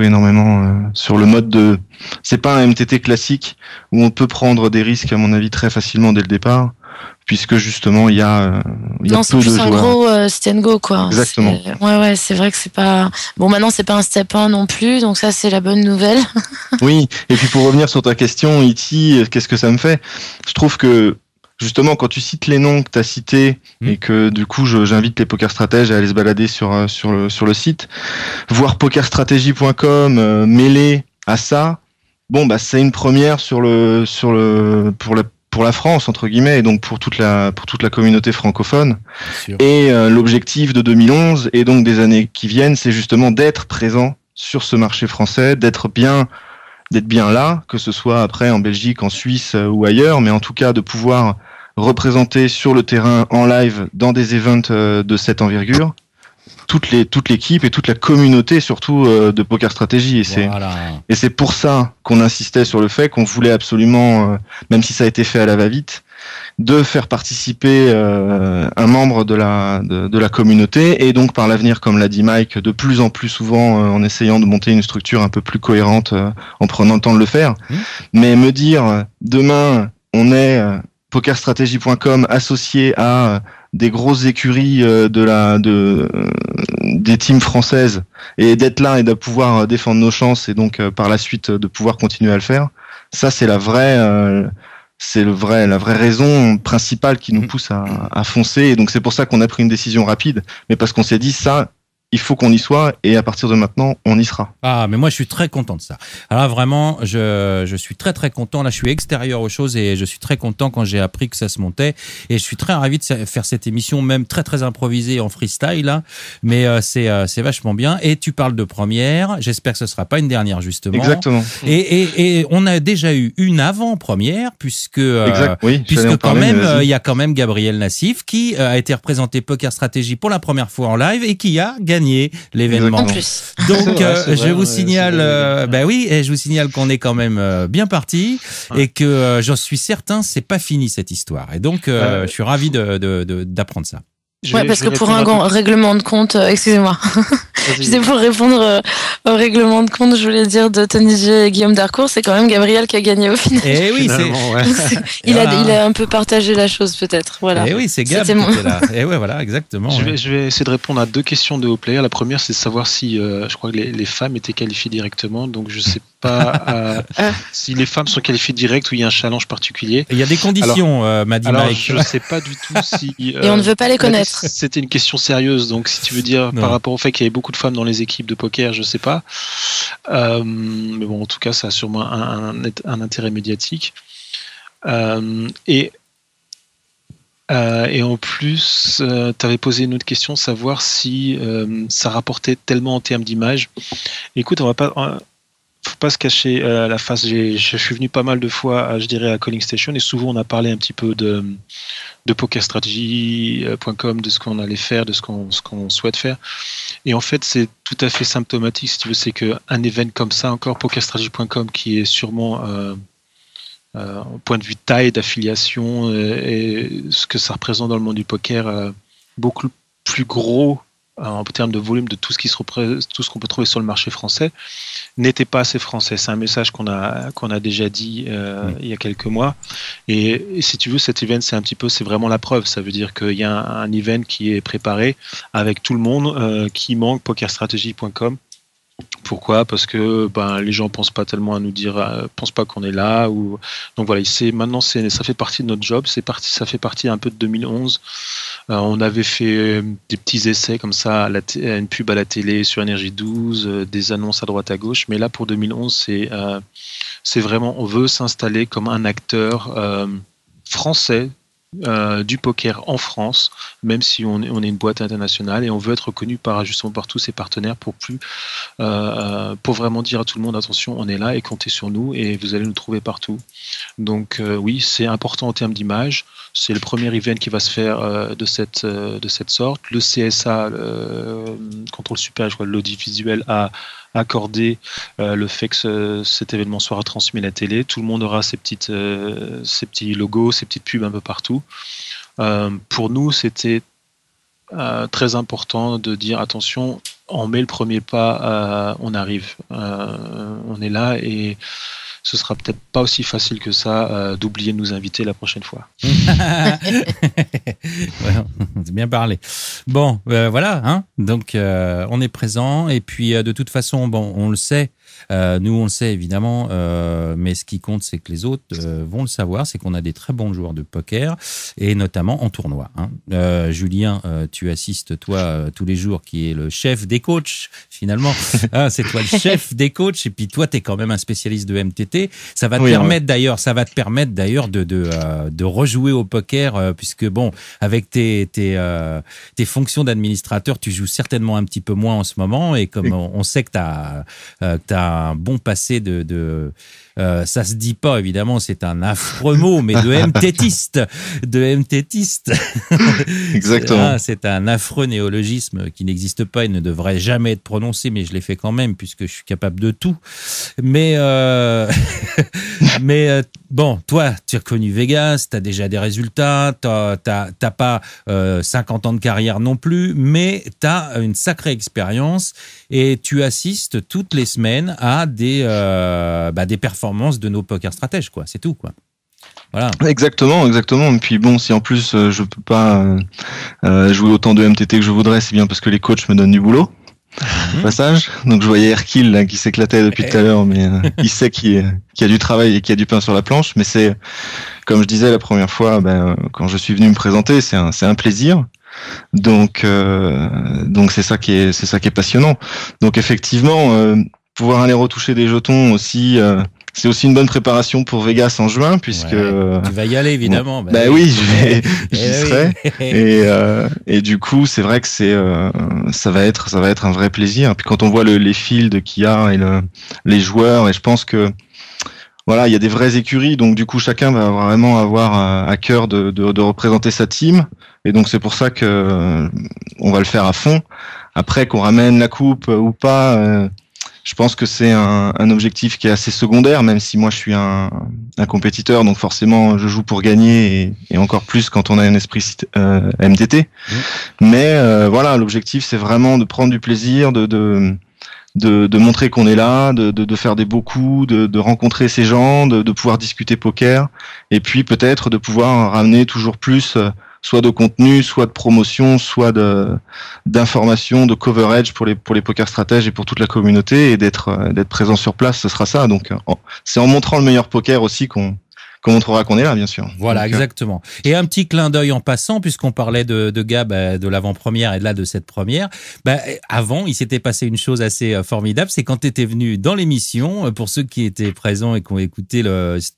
énormément sur le mode de. C'est pas un MTT classique où on peut prendre des risques, à mon avis, très facilement dès le départ, puisque justement il y a peu de joueurs. Non, c'est un gros sit and go, quoi. Exactement. C'est vrai que c'est pas bon. Maintenant c'est pas un step 1 non plus, donc ça c'est la bonne nouvelle. Oui. Et puis pour revenir sur ta question, Iti, qu'est-ce que ça me fait? Je trouve que justement, quand tu cites les noms que tu as cités, et que du coup j'invite les pokerstratèges à aller se balader sur le site, voir pokerstrategy.com mêlé à ça, c'est une première pour la France entre guillemets, et donc pour toute la communauté francophone. Et l'objectif de 2011 et donc des années qui viennent, c'est justement d'être présent sur ce marché français, d'être bien là, que ce soit après en Belgique, en Suisse ou ailleurs, mais en tout cas de pouvoir représenter sur le terrain en live dans des events de cette envergure toute l'équipe et toute la communauté surtout de Poker Strategy, et c'est pour ça qu'on insistait sur le fait qu'on voulait absolument, même si ça a été fait à la va-vite, de faire participer un membre de la communauté, et donc par l'avenir, comme l'a dit Mike, de plus en plus souvent en essayant de monter une structure un peu plus cohérente, en prenant le temps de le faire. Mais me dire demain on est pokerstrategy.com associé à des grosses écuries des teams françaises, et d'être là et de pouvoir défendre nos chances, et donc par la suite de pouvoir continuer à le faire, ça c'est la vraie raison principale qui nous pousse à foncer. Et donc c'est pour ça qu'on a pris une décision rapide, mais parce qu'on s'est dit ça, il faut qu'on y soit, et à partir de maintenant, on y sera. Ah, mais moi, je suis très content de ça. Alors vraiment, je suis très très content. Là, je suis extérieur aux choses, et je suis très content quand j'ai appris que ça se montait. Et je suis très ravi de faire cette émission, même très très improvisée en freestyle là. Mais c'est vachement bien. Et tu parles de première. J'espère que ce sera pas une dernière, justement. Exactement. Et on a déjà eu une avant-première, puisque quand même il y a quand même Gabriel Nassif qui a été représenté Poker Strategy pour la première fois en live, et qui a gagné l'événement. En plus. Donc je vous signale, je vous signale qu'on est quand même bien parti, et que j'en suis certain, c'est pas fini cette histoire. Et donc je suis ravi d'apprendre ça. Parce que pour un règlement de compte, excusez-moi, pour répondre au règlement de compte, je voulais dire, de Tony G et Guillaume Darcourt, c'est quand même Gabriel qui a gagné au final. Eh oui, il a un peu partagé la chose, peut-être. Voilà. Eh oui, c'est Gab qui était là. Eh ouais, voilà, exactement. Je vais essayer de répondre à deux questions de haut player. La première, c'est de savoir si, je crois que les femmes étaient qualifiées directement, donc je sais pas si les femmes sont qualifiées direct ou il y a un challenge particulier. Il y a des conditions, m'a dit Mike. Je sais pas du tout si. Et on ne veut pas les connaître. C'était une question sérieuse, donc si tu veux dire par rapport au fait qu'il y avait beaucoup de femmes dans les équipes de poker, je sais pas. Mais bon, en tout cas, ça a sûrement un intérêt médiatique. Et en plus, tu avais posé une autre question, savoir si ça rapportait tellement en termes d'image. Écoute, on va pas. faut pas se cacher la face. Je suis venu pas mal de fois, je dirais, à Calling Station, et souvent on a parlé un petit peu de pokerstrategy.com, de ce qu'on allait faire, de ce qu'on souhaite faire. Et en fait, c'est tout à fait symptomatique, si tu veux, c'est qu'un event comme ça, encore pokerstrategy.com, qui est sûrement au point de vue taille, d'affiliation et ce que ça représente dans le monde du poker, beaucoup plus gros en termes de volume de tout ce qu'on peut trouver sur le marché français, n'était pas assez français. C'est un message qu'on a déjà dit il y a quelques mois. Et si tu veux, cet event, c'est vraiment la preuve. Ça veut dire qu'il y a un event qui est préparé avec tout le monde qui manque pokerstrategy.com. Pourquoi ? Parce que les gens pensent pas tellement à nous dire, pensent pas qu'on est là. Donc voilà, maintenant ça fait partie de notre job. Ça fait partie un peu de 2011. On avait fait des petits essais comme ça, une pub à la télé sur Énergie 12, des annonces à droite à gauche. Mais là pour 2011, c'est vraiment, on veut s'installer comme un acteur français. Du poker en France, même si on est une boîte internationale, et on veut être reconnu par tous ses partenaires pour vraiment dire à tout le monde, attention, on est là et comptez sur nous et vous allez nous trouver partout. Donc oui, c'est important en termes d'image. C'est le premier event qui va se faire de cette sorte. Le CSA, Contrôle Supérieur, je crois, l'audiovisuel a accordé le fait que cet événement soit retransmis à la télé. Tout le monde aura ses petits logos, ses petites pubs un peu partout. Pour nous, c'était très important de dire attention, on met le premier pas, on arrive, on est là, et ce sera peut-être pas aussi facile que ça d'oublier de nous inviter la prochaine fois. Ouais, c'est bien parlé. Bon, voilà, hein. Donc on est présent, et puis de toute façon, on le sait. Nous, on le sait évidemment, mais ce qui compte, c'est que les autres vont le savoir, c'est qu'on a des très bons joueurs de poker, et notamment en tournoi. Hein. Julien, tu assistes, toi, tous les jours, qui est le chef des coachs, finalement. C'est toi le chef des coachs, et puis toi, tu es quand même un spécialiste de MTT. Ça va te permettre d'ailleurs de rejouer au poker, puisque bon, avec tes fonctions d'administrateur, tu joues certainement un petit peu moins en ce moment, et comme on sait que tu as un bon passé ça se dit pas évidemment, c'est un affreux mot, mais de MTTiste. Exactement. C'est un affreux néologisme qui n'existe pas et ne devrait jamais être prononcé, mais je l'ai fait quand même puisque je suis capable de tout. Mais bon, toi, tu as connu Vegas, tu as déjà des résultats, t'as pas 50 ans de carrière non plus, mais tu as une sacrée expérience et tu assistes toutes les semaines à des performances de nos poker stratèges, quoi. C'est tout, quoi. Voilà. Exactement. Et puis bon, si en plus je peux pas jouer autant de MTT que je voudrais, c'est bien parce que les coachs me donnent du boulot. Au passage. Donc je voyais Hercule là, qui s'éclatait depuis tout à l'heure, mais il sait qu'il y a du travail et qu'il y a du pain sur la planche. Mais c'est, comme je disais la première fois, quand je suis venu me présenter, c'est un plaisir. Donc c'est ça qui est passionnant. Donc effectivement, pouvoir aller retoucher des jetons aussi. C'est aussi une bonne préparation pour Vegas en juin, puisque tu vas y aller évidemment. Bon, oui, j'y serai. Et du coup, c'est vrai que ça va être un vrai plaisir. Puis quand on voit les fields qu'il y a et les joueurs, et je pense que voilà, il y a des vraies écuries, donc du coup chacun va vraiment avoir à cœur de représenter sa team. Et donc c'est pour ça que on va le faire à fond. Après qu'on ramène la coupe ou pas. Je pense que c'est un objectif qui est assez secondaire, même si moi je suis un compétiteur, donc forcément je joue pour gagner et encore plus quand on a un esprit MTT. Mais voilà, l'objectif c'est vraiment de prendre du plaisir, de montrer qu'on est là, de faire des beaux coups, de rencontrer ces gens, de pouvoir discuter poker, et puis peut-être de pouvoir ramener toujours plus soit de contenu, soit de promotion, soit d'information, de coverage pour les poker stratèges et pour toute la communauté, et d'être présent sur place, ce sera ça. Donc c'est en montrant le meilleur poker aussi qu'on qu'on montrera qu'on est là, bien sûr. Voilà, Donc, exactement. Et un petit clin d'œil en passant, puisqu'on parlait de Gab, de l'avant-première et de là de cette première. Avant, il s'était passé une chose assez formidable, c'est quand tu étais venu dans l'émission, pour ceux qui étaient présents et qui ont écouté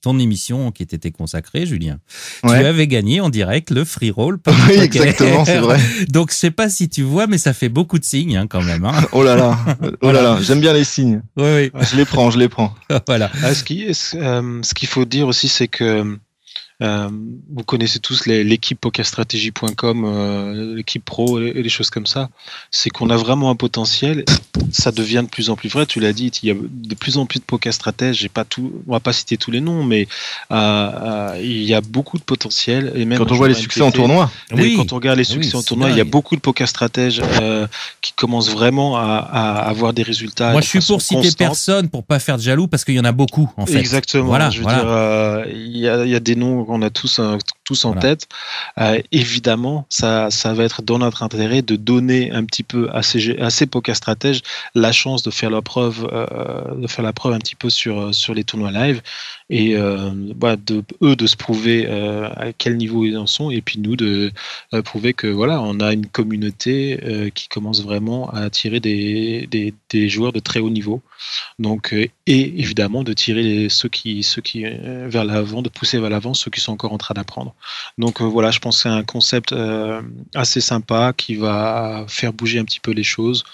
ton émission qui t'était consacrée, Julien, tu avais gagné en direct le free roll. Oui, exactement, c'est vrai. Donc, je sais pas si tu vois, mais ça fait beaucoup de signes quand même. Oh là là, j'aime bien les signes. Oui. Je les prends. Voilà. Ce qu'il faut dire aussi, c'est que vous connaissez tous l'équipe pokerstrategy.com, l'équipe pro et des choses comme ça. C'est qu'on a vraiment un potentiel. Ça devient de plus en plus vrai. Tu l'as dit, il y a de plus en plus de poker stratèges. On va pas citer tous les noms, mais il y a beaucoup de potentiel. Et même quand on voit les succès en tournoi. Quand on regarde les succès en tournoi, il y a beaucoup de poker stratèges qui commencent vraiment à avoir des résultats. Moi, je suis pour citer personne pour pas faire de jaloux parce qu'il y en a beaucoup en fait. Exactement. Voilà, je veux dire, il y a des noms qu'on a tous en tête. Évidemment, ça va être dans notre intérêt de donner un petit peu à ces poker stratèges la chance de faire la preuve un petit peu sur les tournois live et de se prouver à quel niveau ils en sont, et puis nous de prouver que voilà, on a une communauté qui commence vraiment à attirer des joueurs de très haut niveau. Donc et évidemment de tirer ceux qui vers l'avant, de pousser vers l'avant ceux qui sont encore en train d'apprendre. Donc voilà, je pense que c'est un concept assez sympa qui va faire bouger un petit peu les choses,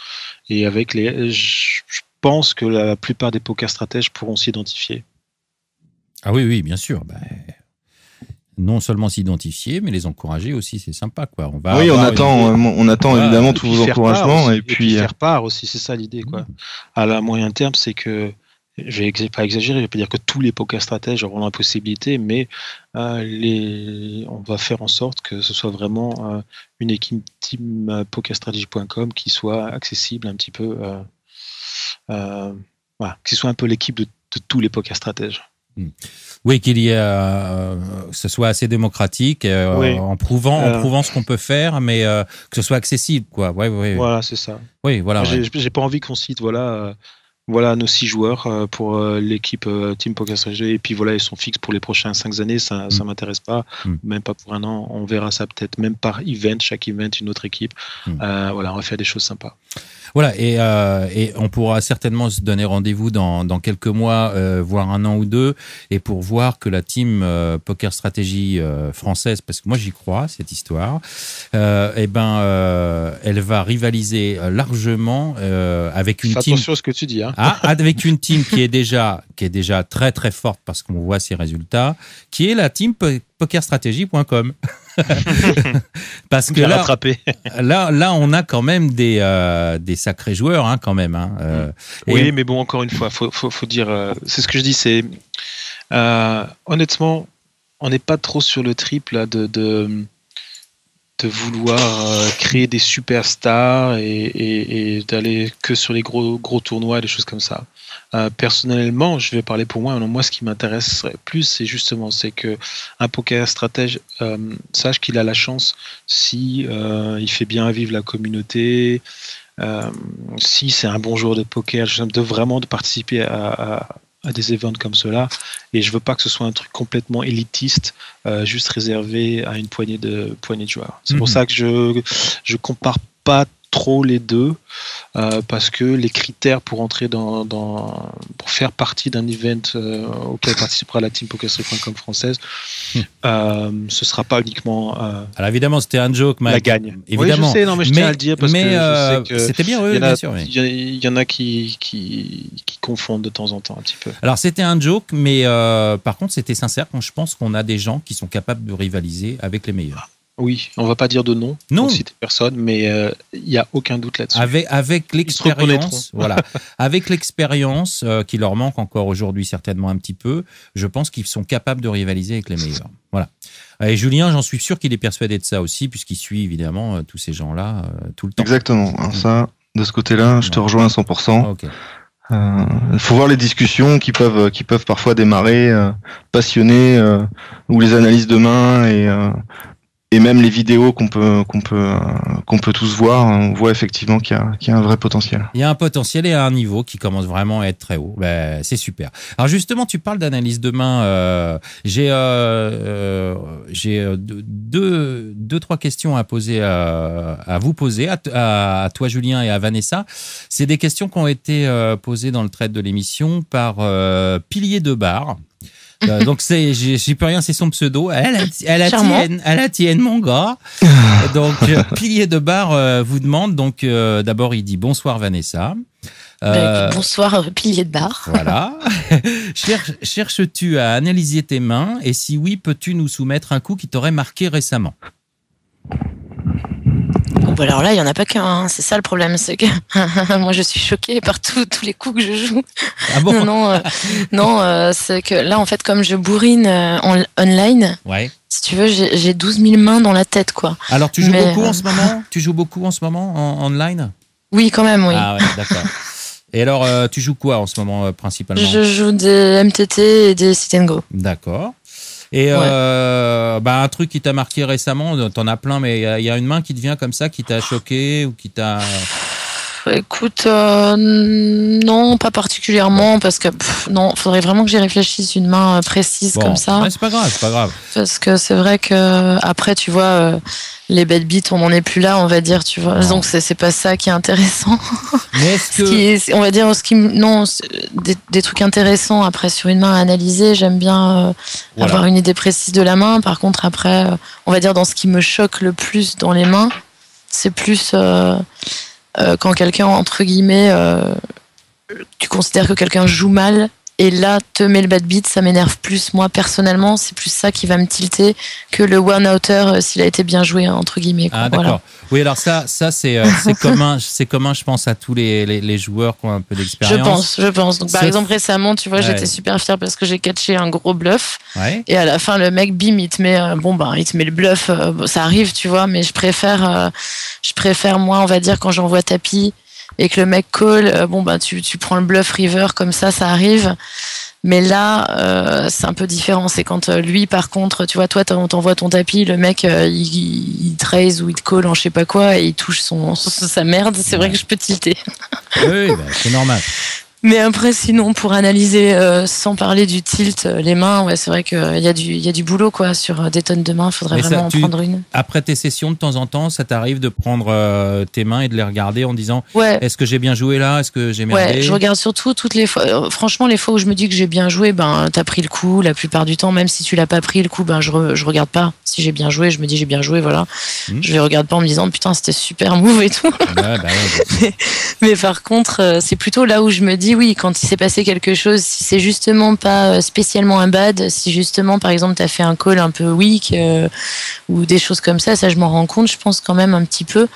et je pense que la plupart des poker stratèges pourront s'identifier. Ah oui, bien sûr. Non seulement s'identifier, mais les encourager aussi, c'est sympa, quoi. On attend évidemment tous vos encouragements et puis faire part aussi, c'est ça l'idée, quoi. À la moyen terme, c'est que je vais pas exagérer, je vais pas dire que tous les poker stratèges auront la possibilité, mais on va faire en sorte que ce soit vraiment une équipe team pokerstrategy.com qui soit accessible un petit peu, qui soit un peu l'équipe de tous les poker stratèges. Oui, qu'il y ait, que ce soit assez démocratique, en prouvant ce qu'on peut faire, mais que ce soit accessible, quoi. Ouais. Voilà, c'est ça. Oui, voilà. J'ai pas envie qu'on cite, voilà nos 6 joueurs pour l'équipe Team Poker Strategy, et puis voilà, ils sont fixes pour les prochaines 5 années, ça m'intéresse pas, même pas pour un an, on verra ça peut-être même par event, chaque event une autre équipe. Voilà, on va faire des choses sympas. Voilà, et on pourra certainement se donner rendez-vous dans quelques mois, voire un an ou deux, et pour voir que la team Poker Strategy française, parce que moi j'y crois, cette histoire, elle va rivaliser largement avec une team. Attention à ce que tu dis, hein. Avec une team qui est déjà très très forte parce qu'on voit ses résultats, qui est la team pokerstrategy.com. Parce que là, on a quand même des sacrés joueurs, hein, quand même. Hein. Oui, mais bon, encore une fois, faut dire, c'est ce que je dis, c'est honnêtement, on n'est pas trop sur le trip là de vouloir créer des superstars et d'aller que sur les gros tournois, des choses comme ça. Personnellement, je vais parler pour moi. Moi, ce qui m'intéresse plus, c'est que un poker stratège sache qu'il a la chance, si il fait bien vivre la communauté, si c'est un bon joueur de poker, de participer à des events comme cela, et je veux pas que ce soit un truc complètement élitiste, juste réservé à une poignée de joueurs. C'est pour ça que je compare pas trop les deux, parce que les critères pour entrer pour faire partie d'un event auquel participera la team pokerstrategy.com française, ce sera pas uniquement alors évidemment c'était un joke, Mike. La gagne. Évidemment. Oui, je sais, non, mais je tiens à le dire parce que je sais que c'était bien, bien sûr. Il y en a qui confondent de temps en temps un petit peu. Alors c'était un joke, mais par contre c'était sincère quand je pense qu'on a des gens qui sont capables de rivaliser avec les meilleurs. Oui, on va pas dire de nom, pour citer personne, mais il y a aucun doute là-dessus. Avec l'expérience, voilà, avec l'expérience qui leur manque encore aujourd'hui certainement un petit peu, je pense qu'ils sont capables de rivaliser avec les meilleurs. Voilà. Et Julien, j'en suis sûr qu'il est persuadé de ça aussi, puisqu'il suit évidemment tous ces gens-là tout le temps. Exactement. Alors ça, de ce côté-là, je te rejoins à 100%. Okay. Il faut voir les discussions qui peuvent parfois démarrer passionnées, ou les analyses de main et et même les vidéos qu'on peut tous voir, on voit effectivement qu'il y a un vrai potentiel. Il y a un potentiel et un niveau qui commence vraiment à être très haut. Ben, c'est super. Alors justement, tu parles d'analyse de main. J'ai trois questions à poser à vous poser à toi Julien et à Vanessa. C'est des questions qui ont été posées dans le thread de l'émission par Pilier de Bar. Donc j'y peux rien, c'est son pseudo. Elle a tienne, mon gars. Donc Pilier de Bar vous demande. Donc d'abord il dit bonsoir Vanessa. Bonsoir Pilier de Bar. Voilà. Cherches-tu à analyser tes mains et si oui, peux-tu nous soumettre un coup qui t'aurait marqué récemment? Bon, alors là, il n'y en a pas qu'un. Hein. C'est ça le problème, c'est que moi, je suis choquée par tous les coups que je joue. Ah bon? Non, c'est que là, en fait, comme je bourrine online, ouais. Si tu veux, j'ai 12 000 mains dans la tête, quoi. Alors, tu joues beaucoup en ce moment? Tu joues beaucoup en ce moment en online? Oui, quand même, oui. Ah ouais, d'accord. Et alors, tu joues quoi en ce moment principalement? Je joue des MTT et des Sit and Go. D'accord. Et un truc qui t'a marqué récemment, t'en as plein, mais il y a une main qui te vient comme ça, qui t'a choqué ou qui t'a... Écoute, non, pas particulièrement, parce que non, faudrait vraiment que j'y réfléchisse une main précise comme ça. Ouais, c'est pas grave. Parce que c'est vrai que après, tu vois, les bad beats, on n'en est plus là, on va dire, tu vois. Non. Donc c'est pas ça qui est intéressant. Mais est-ce que on va dire des trucs intéressants après sur une main à analyser, j'aime bien avoir une idée précise de la main. Par contre, après, on va dire dans ce qui me choque le plus dans les mains, c'est plus quand quelqu'un, entre guillemets, tu considères que quelqu'un joue mal et là te met le bad beat, ça m'énerve plus. Moi, personnellement, c'est plus ça qui va me tilter que le one-outer s'il a été bien joué, entre guillemets. Quoi. Ah, d'accord. Voilà. Oui, alors ça c'est commun, je pense, à tous les joueurs qui ont un peu d'expérience. Je pense. Donc, par exemple, récemment, tu vois, j'étais super fière parce que j'ai catché un gros bluff. Ouais. Et à la fin, le mec, bim, il te met, il te met le bluff. Ça arrive, tu vois, mais je préfère, moi, on va dire, quand j'envoie tapis et que le mec call, tu prends le bluff river, comme ça arrive. Mais là, c'est un peu différent. C'est quand lui, par contre, tu vois, toi, t'envoies ton tapis, le mec, il te raise ou il te call en je sais pas quoi et il touche sa merde. C'est vrai que je peux tilter. Oui, c'est normal. Mais après, sinon, pour analyser, sans parler du tilt, les mains, ouais, c'est vrai qu'il y a du boulot, quoi, sur des tonnes de mains. Faudrait vraiment en prendre une. Après tes sessions, de temps en temps, ça t'arrive de prendre tes mains et de les regarder en disant, est-ce que j'ai bien joué là? Est-ce que j'ai merdé? Ouais, je regarde surtout toutes les fois. Franchement, les fois où je me dis que j'ai bien joué, t'as pris le coup. La plupart du temps, même si tu l'as pas pris le coup, je regarde pas. Si j'ai bien joué, je me dis j'ai bien joué, voilà. Je les regarde pas en me disant, putain, c'était super move et tout. Mais par contre, c'est plutôt là où je me dis, oui, quand il s'est passé quelque chose, si c'est justement pas spécialement un bad, si justement, par exemple, t'as fait un call un peu weak ou des choses comme ça je m'en rends compte, je pense quand même un petit peu.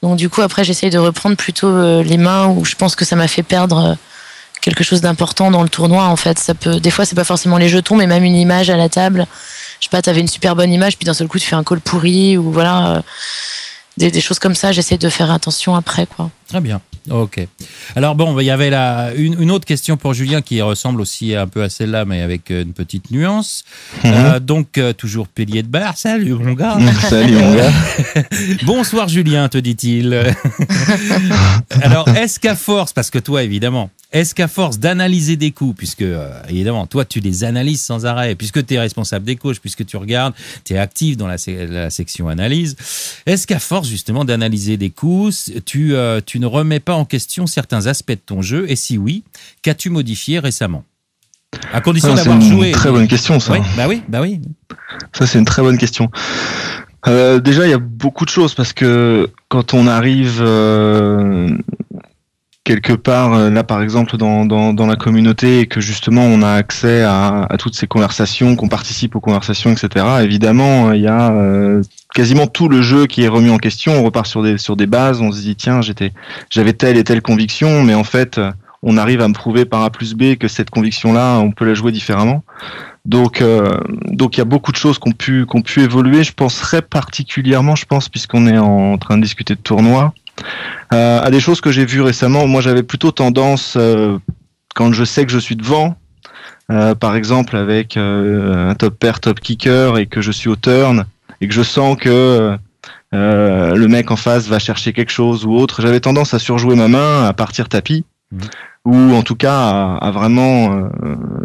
Donc du coup, après, j'essaye de reprendre plutôt les mains où je pense que ça m'a fait perdre quelque chose d'important dans le tournoi. En fait, des fois, c'est pas forcément les jetons, mais même une image à la table. Je sais pas, t'avais une super bonne image, puis d'un seul coup, tu fais un call pourri ou voilà. Des choses comme ça, j'essaie de faire attention après, quoi. Très bien. Ok. Alors bon, il y avait une autre question pour Julien qui ressemble aussi un peu à celle-là, mais avec une petite nuance. Donc, toujours Pilier de Bar. Salut mon gars. Salut mon gars. Bonsoir Julien, te dit-il. Alors, est-ce qu'à force, parce que toi évidemment, est-ce qu'à force d'analyser des coups, puisque évidemment, toi tu les analyses sans arrêt, puisque tu es responsable des coachs, puisque tu regardes, tu es actif dans la section analyse, est-ce qu'à force justement d'analyser des coups, tu ne remets pas en question certains aspects de ton jeu, et si oui, qu'as-tu modifié récemment? À condition d'avoir joué. C'est une très bonne question, ça. Oui, bah oui. Ça, c'est une très bonne question. Déjà, il y a beaucoup de choses parce que quand on arrive quelque part, là par exemple dans la communauté et que justement on a accès à toutes ces conversations, qu'on participe aux conversations, etc. Évidemment, il y a quasiment tout le jeu qui est remis en question. On repart sur des bases. On se dit tiens, j'avais telle et telle conviction, mais en fait on arrive à me prouver par A plus B que cette conviction-là, on peut la jouer différemment. Donc il y a beaucoup de choses qui ont pu évoluer. Je penserais particulièrement, puisqu'on est en train de discuter de tournois, à des choses que j'ai vues récemment. Moi, j'avais plutôt tendance, quand je sais que je suis devant, par exemple avec un top pair, top kicker, et que je suis au turn, et que je sens que le mec en face va chercher quelque chose ou autre, j'avais tendance à surjouer ma main, à partir tapis, ou en tout cas à vraiment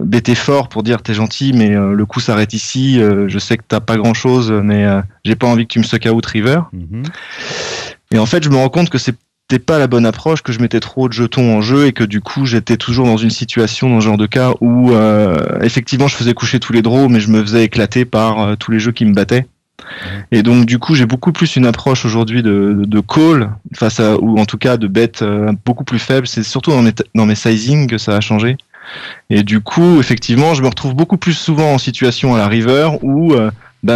bêter fort pour dire t'es gentil, mais le coup s'arrête ici, je sais que t'as pas grand chose, mais j'ai pas envie que tu me suck out river. Et en fait, je me rends compte que c'était pas la bonne approche, que je mettais trop de jetons en jeu et que du coup j'étais toujours dans une situation, dans ce genre de cas où effectivement je faisais coucher tous les draws, mais je me faisais éclater par tous les jeux qui me battaient. Et donc du coup j'ai beaucoup plus une approche aujourd'hui de call face à, ou en tout cas de bet beaucoup plus faible. C'est surtout dans mes sizing que ça a changé. Et du coup effectivement je me retrouve beaucoup plus souvent en situation à la river où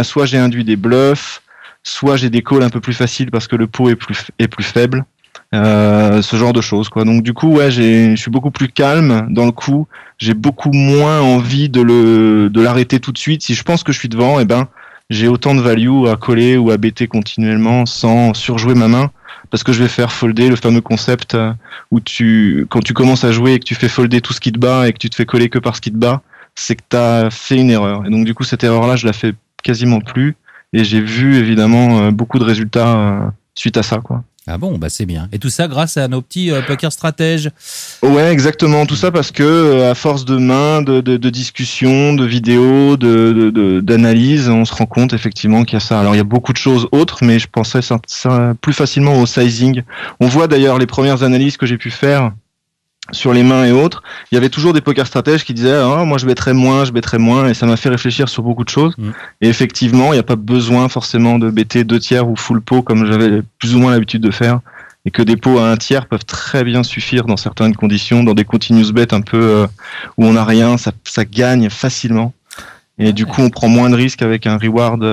soit j'ai induit des bluffs, soit j'ai des calls un peu plus faciles parce que le pot est plus faible. Ce genre de choses quoi. Donc du coup ouais, je suis beaucoup plus calme dans le coup. J'ai beaucoup moins envie de l'arrêter tout de suite. Si je pense que je suis devant, j'ai autant de value à coller ou à bêter continuellement sans surjouer ma main, parce que je vais faire folder, le fameux concept où quand tu commences à jouer et que tu fais folder tout ce qui te bat et que tu te fais coller que par ce qui te bat, c'est que tu as fait une erreur. Et donc du coup cette erreur-là, je la fais quasiment plus, et j'ai vu évidemment beaucoup de résultats suite à ça quoi. Ah bon, c'est bien. Et tout ça grâce à nos petits poker stratèges. Ouais, exactement. Tout ça parce que à force de mains, de discussions, de vidéos, d'analyses, on se rend compte effectivement qu'il y a ça. Alors il y a beaucoup de choses autres, mais je pensais ça plus facilement au sizing. On voit d'ailleurs les premières analyses que j'ai pu faire sur les mains et autres, il y avait toujours des poker stratèges qui disaient moi je bêterais moins, et ça m'a fait réfléchir sur beaucoup de choses. Et effectivement, il n'y a pas besoin forcément de bêter 2/3 ou full pot comme j'avais plus ou moins l'habitude de faire, et que des pots à 1/3 peuvent très bien suffire dans certaines conditions, dans des continuous bets un peu où on n'a rien, ça gagne facilement. Et du coup, on prend moins de risques avec un reward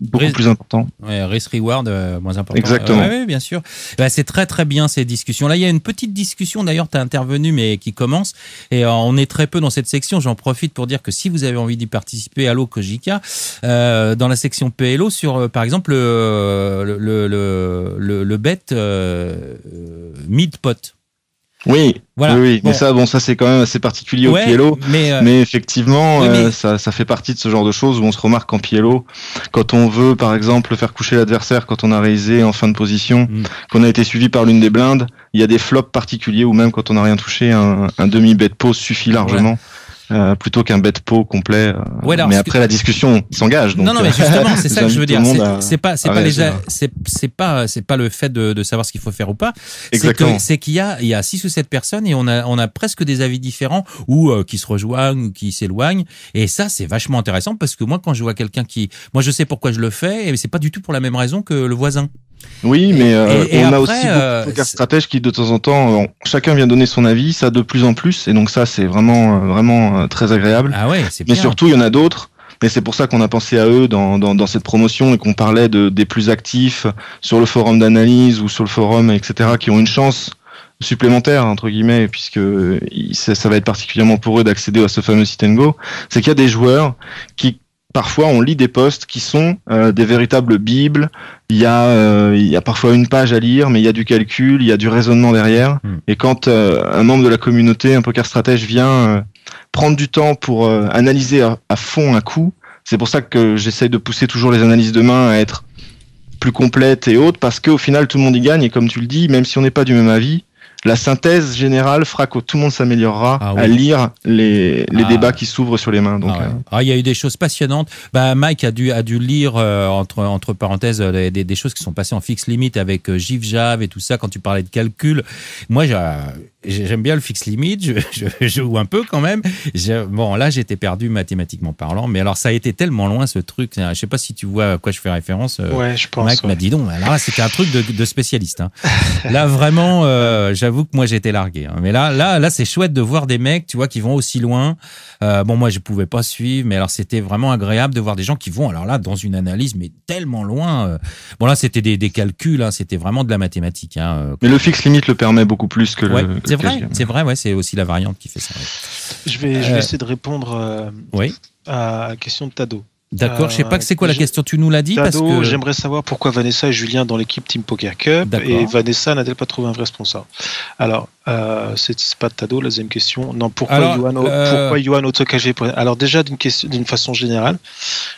beaucoup plus important. Ouais, risk-reward moins important. Exactement. Oui, bien sûr. C'est très très bien ces discussions. Là, il y a une petite discussion, d'ailleurs, tu as intervenu, mais qui commence. Et on est très peu dans cette section. J'en profite pour dire que si vous avez envie d'y participer, Allo Kojika, dans la section PLO, sur, par exemple, le bet mid-pot. Oui, voilà. Oui. Bon. Mais ça c'est quand même assez particulier au PLO. Mais effectivement, ça fait partie de ce genre de choses où on se remarque qu'en PLO, quand on veut par exemple faire coucher l'adversaire quand on a raisé en fin de position, qu'on a été suivi par l'une des blindes, il y a des flops particuliers où même quand on n'a rien touché, un demi-bet pose suffit largement. Ouais. Plutôt qu'un bet pot complet. Mais après la discussion s'engage. Donc, non, mais justement, c'est ça que je veux dire. C'est pas le fait de savoir ce qu'il faut faire ou pas. C'est qu'il y a 6 ou 7 personnes et on a presque des avis différents ou qui se rejoignent ou qui s'éloignent. Et ça, c'est vachement intéressant parce que moi, quand je vois quelqu'un moi, je sais pourquoi je le fais et c'est pas du tout pour la même raison que le voisin. Oui, mais on a aussi beaucoup de poker stratèges qui de temps en temps, chacun vient donner son avis, ça de plus en plus, et donc ça c'est vraiment très agréable. Ah ouais, c'est bien. Mais surtout il y en a d'autres, et c'est pour ça qu'on a pensé à eux dans cette promotion et qu'on parlait des plus actifs sur le forum d'analyse ou sur le forum, etc., qui ont une chance supplémentaire entre guillemets, puisque ça va être particulièrement pour eux d'accéder à ce fameux sit and go. C'est qu'il y a des joueurs qui parfois, on lit des posts qui sont des véritables bibles. Il y a parfois une page à lire, mais il y a du calcul, il y a du raisonnement derrière. Et quand un membre de la communauté, un poker stratège, vient prendre du temps pour analyser à fond un coup, c'est pour ça que j'essaye de pousser toujours les analyses de main à être plus complètes et autres, parce qu'au final, tout le monde y gagne. Et comme tu le dis, même si on n'est pas du même avis, la synthèse générale fera que tout le monde s'améliorera à lire les débats qui s'ouvrent sur les mains. Donc, il y a eu des choses passionnantes. Mike a dû lire entre parenthèses des choses qui sont passées en fixe limite avec Gif Jav et tout ça quand tu parlais de calcul. Moi, j'aime bien le fixe limite. Je joue un peu quand même. Là, j'étais perdu mathématiquement parlant. Mais alors, ça a été tellement loin ce truc. Je sais pas si tu vois à quoi je fais référence. Ouais, je pense. Mike m'a dit non. Alors là, c'était un truc de spécialiste. Hein. Là, vraiment, j'avoue que moi j'étais largué. Hein. Mais là, c'est chouette de voir des mecs, tu vois, qui vont aussi loin. Moi, je pouvais pas suivre, mais alors c'était vraiment agréable de voir des gens qui vont, alors là, dans une analyse, mais tellement loin. Là, c'était des calculs, hein, c'était vraiment de la mathématique. Hein. Mais le fixe limite le permet beaucoup plus que le. C'est vrai, ouais, c'est aussi la variante qui fait ça. Ouais. Je vais essayer de répondre à la question de Tado. D'accord, je sais pas que c'est quoi la question. Tu nous l'as dit Tado, parce que j'aimerais savoir pourquoi Vanessa et Julien dans l'équipe Team Poker Cup et Vanessa n'a-t-elle pas trouvé un vrai sponsor? Alors, c'est pas Tado, la deuxième question. Non, pourquoi Yohan Autocagé? Alors déjà d'une façon générale,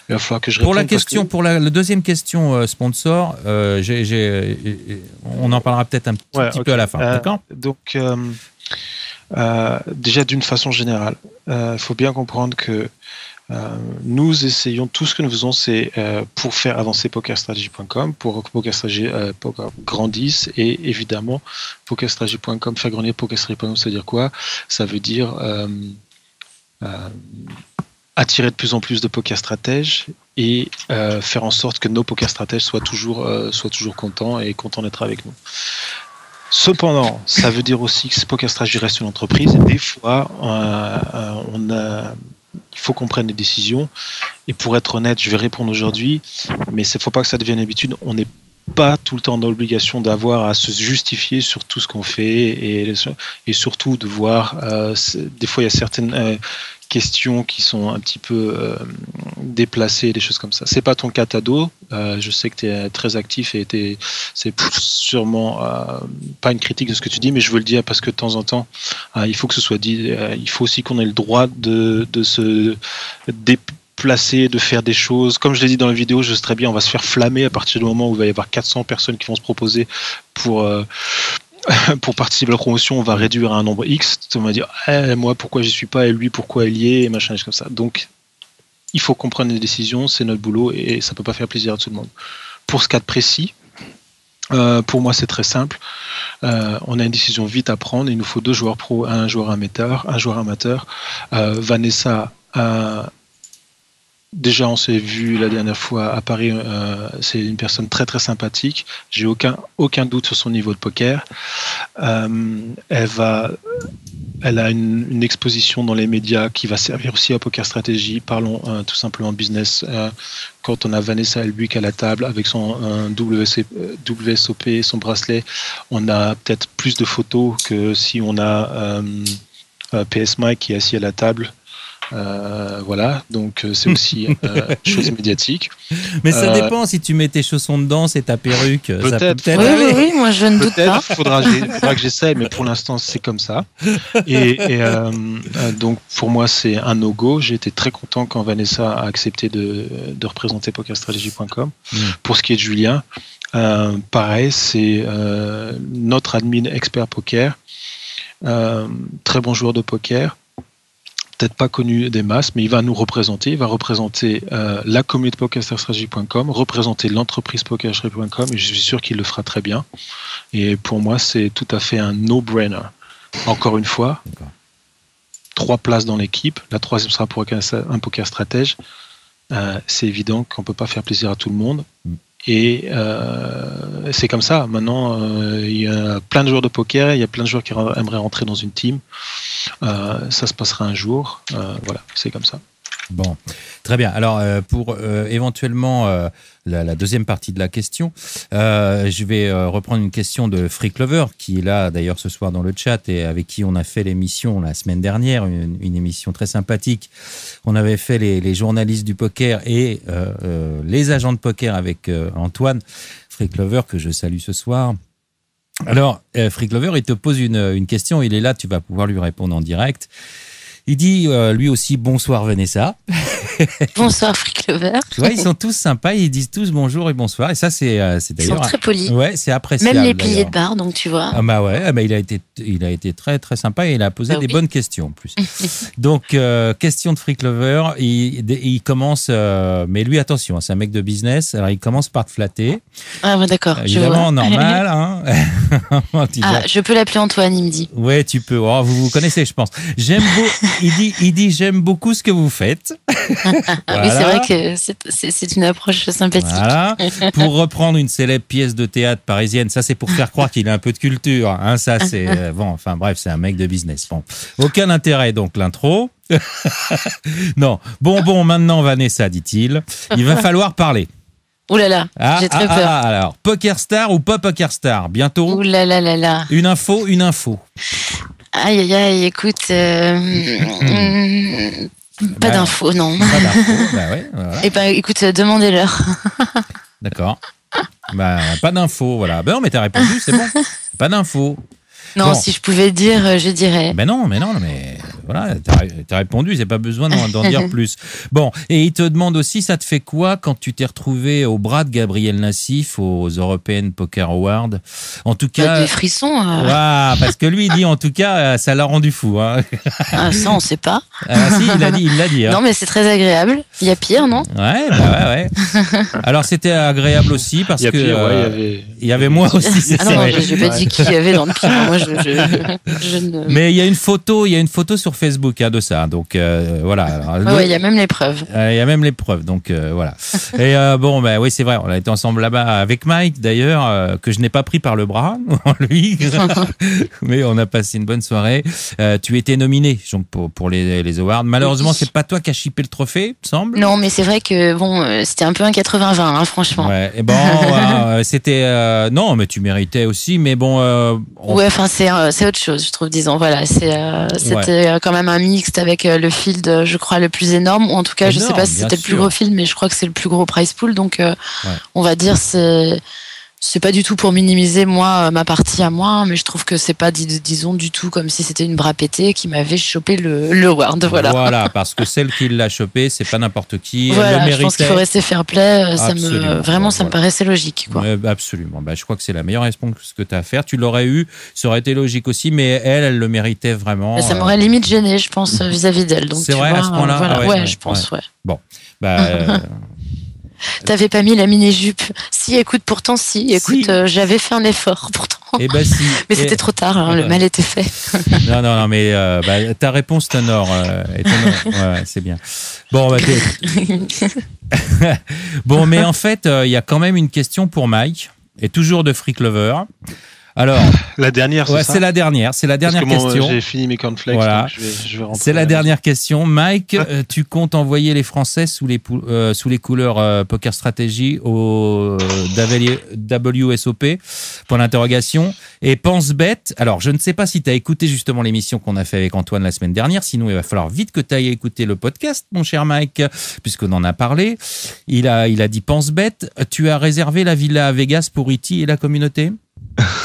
il va falloir que je réponde. Pour la deuxième question sponsor, on en parlera peut-être un petit peu à la fin. D'accord. Donc déjà d'une façon générale, il faut bien comprendre que nous essayons, tout ce que nous faisons, c'est pour faire avancer PokerStrategy.com, pour que PokerStrategy grandisse, et évidemment PokerStrategy.com, faire grandir PokerStrategy.com, ça veut dire quoi? Ça veut dire attirer de plus en plus de pokerstratèges et faire en sorte que nos pokerstratèges soient toujours contents et contents d'être avec nous. Cependant, ça veut dire aussi que PokerStrategy reste une entreprise, et des fois il faut qu'on prenne des décisions. Et pour être honnête, je vais répondre aujourd'hui, mais il ne faut pas que ça devienne habitude. On n'est pas tout le temps dans l'obligation d'avoir à se justifier sur tout ce qu'on fait et surtout de voir, des fois il y a certaines questions qui sont un petit peu déplacées, des choses comme ça. C'est pas ton cas, Tado. Je sais que tu es très actif et c'est sûrement pas une critique de ce que tu dis, mais je veux le dire parce que de temps en temps, il faut que ce soit dit. Il faut aussi qu'on ait le droit de se déplacer, de faire des choses. Comme je l'ai dit dans la vidéo, je sais très bien, on va se faire flammer à partir du moment où il va y avoir 400 personnes qui vont se proposer pour participer à la promotion. On va réduire à un nombre X. On va dire, moi, pourquoi j'y suis pas, et lui, pourquoi il y est, et machin, et comme ça. Donc, il faut qu'on prenne des décisions, c'est notre boulot, et ça peut pas faire plaisir à tout le monde. Pour ce cas de précis, pour moi, c'est très simple. On a une décision vite à prendre. Il nous faut 2 joueurs pro, un joueur amateur. Vanessa, déjà, on s'est vu la dernière fois à Paris. C'est une personne très très sympathique. J'ai aucun doute sur son niveau de poker. Elle a une exposition dans les médias qui va servir aussi à Poker Strategy. Parlons tout simplement business. Quand on a Vanessa Elbuck à la table avec son WSOP, son bracelet, on a peut-être plus de photos que si on a PS Mike qui est assis à la table. Voilà, donc c'est aussi chose médiatique. Mais ça dépend, si tu mets tes chaussons dedans, c'est ta perruque. Peut-être. Oui, moi je ne doute pas. Faudra que j'essaie, mais pour l'instant c'est comme ça. Et donc pour moi c'est un no-go. J'ai été très content quand Vanessa a accepté de représenter PokerStrategy.com. Pour ce qui est de Julien, pareil, c'est notre admin expert poker, très bon joueur de poker. Peut-être pas connu des masses, mais il va nous représenter. Il va représenter la communauté PokerStrategy.com, représenter l'entreprise PokerStrategy.com, et je suis sûr qu'il le fera très bien. Et pour moi, c'est tout à fait un no-brainer. Encore une fois, 3 places dans l'équipe. La 3e sera pour un poker stratège. C'est évident qu'on ne peut pas faire plaisir à tout le monde. Et c'est comme ça. Maintenant, il y a plein de joueurs de poker, il y a plein de joueurs qui aimeraient rentrer dans une team. Ça se passera un jour. Voilà, c'est comme ça. Bon, très bien. Alors, pour éventuellement la deuxième partie de la question, je vais reprendre une question de Freak Lover, qui est là d'ailleurs ce soir dans le chat et avec qui on a fait l'émission la semaine dernière, une émission très sympathique. On avait fait les journalistes du poker et les agents de poker avec Antoine, Freak Lover, que je salue ce soir. Alors, Freak Lover, il te pose une question, il est là, tu vas pouvoir lui répondre en direct. Il dit lui aussi bonsoir Vanessa. Bonsoir Freak Lover. Tu vois, ils sont tous sympas, ils disent tous bonjour et bonsoir. Et ça, c'est d'ailleurs. Ils sont très polis. Ouais, c'est appréciable. Même les piliers de bar, donc tu vois. Ah bah ouais, il a été très très sympa et il a posé des bonnes questions en plus. Donc question de Freak Lover, il commence, mais lui attention, c'est un mec de business. Alors il commence par te flatter. Ah ouais, d'accord. Évidemment normal. Hein. Je peux l'appeler Antoine, il me dit. Ouais, tu peux. Oh, vous connaissez, je pense. Il dit j'aime beaucoup ce que vous faites. Voilà. Oui, c'est vrai que c'est une approche sympathique. Voilà. Pour reprendre une célèbre pièce de théâtre parisienne, ça c'est pour faire croire qu'il a un peu de culture. Hein, ça c'est bon. Enfin bref, c'est un mec de business. Bon, aucun intérêt donc l'intro. Non. Bon. Maintenant Vanessa, dit-il, il va falloir parler. Ouh là là, j'ai très peur. Alors, PokerStar ou pas PokerStar, bientôt. Ouh là là là là. Une info. Aïe, écoute, Pas d'infos, non. Pas d'infos, ouais, voilà. Et écoute, demandez-leur. D'accord. Pas d'infos, voilà. Non, mais t'as répondu, c'est bon. Pas d'infos. Non, si je pouvais dire, je dirais. Non, mais voilà, t'as répondu, c'est pas besoin d'en dire plus. Bon, et il te demande aussi, ça te fait quoi quand tu t'es retrouvé au bras de Gabriel Nassif aux European Poker Awards? En tout cas, des frissons. Parce que lui, il dit en tout cas, ça l'a rendu fou. Hein. Ça, on sait pas. Si, il l'a dit. Hein. Non, mais c'est très agréable. Il y a pire, non? Ouais. Alors c'était agréable aussi parce que il y avait moi aussi. Non, je n'ai pas dit qu'il y avait dans le pire. Moi, je ne... Mais il y a une photo sur Facebook de ça. Donc voilà. Alors, il y a même les preuves. Il y a même les preuves. Donc voilà. Et oui, c'est vrai. On a été ensemble là-bas avec Mike d'ailleurs, que je n'ai pas pris par le bras, lui. Mais on a passé une bonne soirée. Tu étais nominé donc pour les awards. Malheureusement, c'est pas toi qui as chippé le trophée, semble. Non, mais c'est vrai que c'était un peu un 80-20, hein, franchement. Ouais. Et c'était non, mais tu méritais aussi. Mais bon. C'est autre chose, je trouve. Disons, voilà, c'était quand même un mixte avec le field, je crois, le plus énorme. Ou en tout cas, je sais pas si c'était le plus gros field, mais je crois que c'est le plus gros prize pool. Donc, on va dire c'est pas du tout pour minimiser ma partie à moi, mais je trouve que c'est pas disons du tout comme si c'était une bras pétée qui m'avait chopé le award. Voilà, parce que celle qui l'a chopé, c'est pas n'importe qui. Voilà, elle le méritait. Je pense qu'il faut rester fair play. Ça me paraissait logique. Quoi. Absolument. Je crois que c'est la meilleure réponse que tu as à faire. Tu l'aurais eu, ça aurait été logique aussi, mais elle le méritait vraiment. Ça m'aurait limite gêné, je pense, vis-à-vis d'elle. Donc, c'est vrai, à ce point-là. Voilà. Je pense. Bon, T'avais pas mis la mini-jupe. Écoute, j'avais fait un effort pourtant. Si. Mais c'était trop tard, le mal était fait. Non, mais ta réponse t'honore. Ouais, c'est bien. Bon, bon, mais en fait, il y a quand même une question pour Mike, et toujours de Freak Lover. Alors, la dernière, c'est la dernière question. J'ai fini mes cornflakes, voilà. Donc je vais rentrer. C'est la dernière question. Mike, tu comptes envoyer les Français sous les couleurs Poker Strategy au WSOP ? Point d'interrogation. Et pense bête. Alors, je ne sais pas si tu as écouté justement l'émission qu'on a fait avec Antoine la semaine dernière. Sinon, il va falloir vite que tu ailles écouter le podcast, mon cher Mike, puisqu'on en a parlé. Il a dit pense bête. Tu as réservé la villa à Vegas pour E.T. et la communauté ?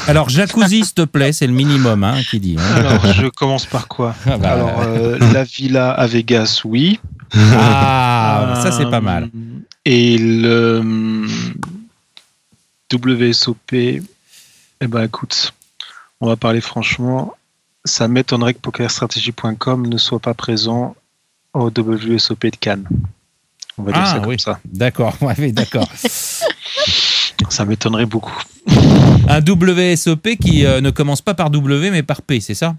Alors, jacuzzi, s'il te plaît, c'est le minimum qui dit. Alors, je commence par quoi ? Alors, la villa à Vegas, oui. Ça, c'est pas mal. Et le WSOP, écoute, on va parler franchement, ça m'étonnerait que pokerstrategy.com ne soit pas présent au WSOP de Cannes. On va dire ça comme ça. D'accord, d'accord. Ça m'étonnerait beaucoup. Un WSOP qui ne commence pas par W mais par P, c'est ça ?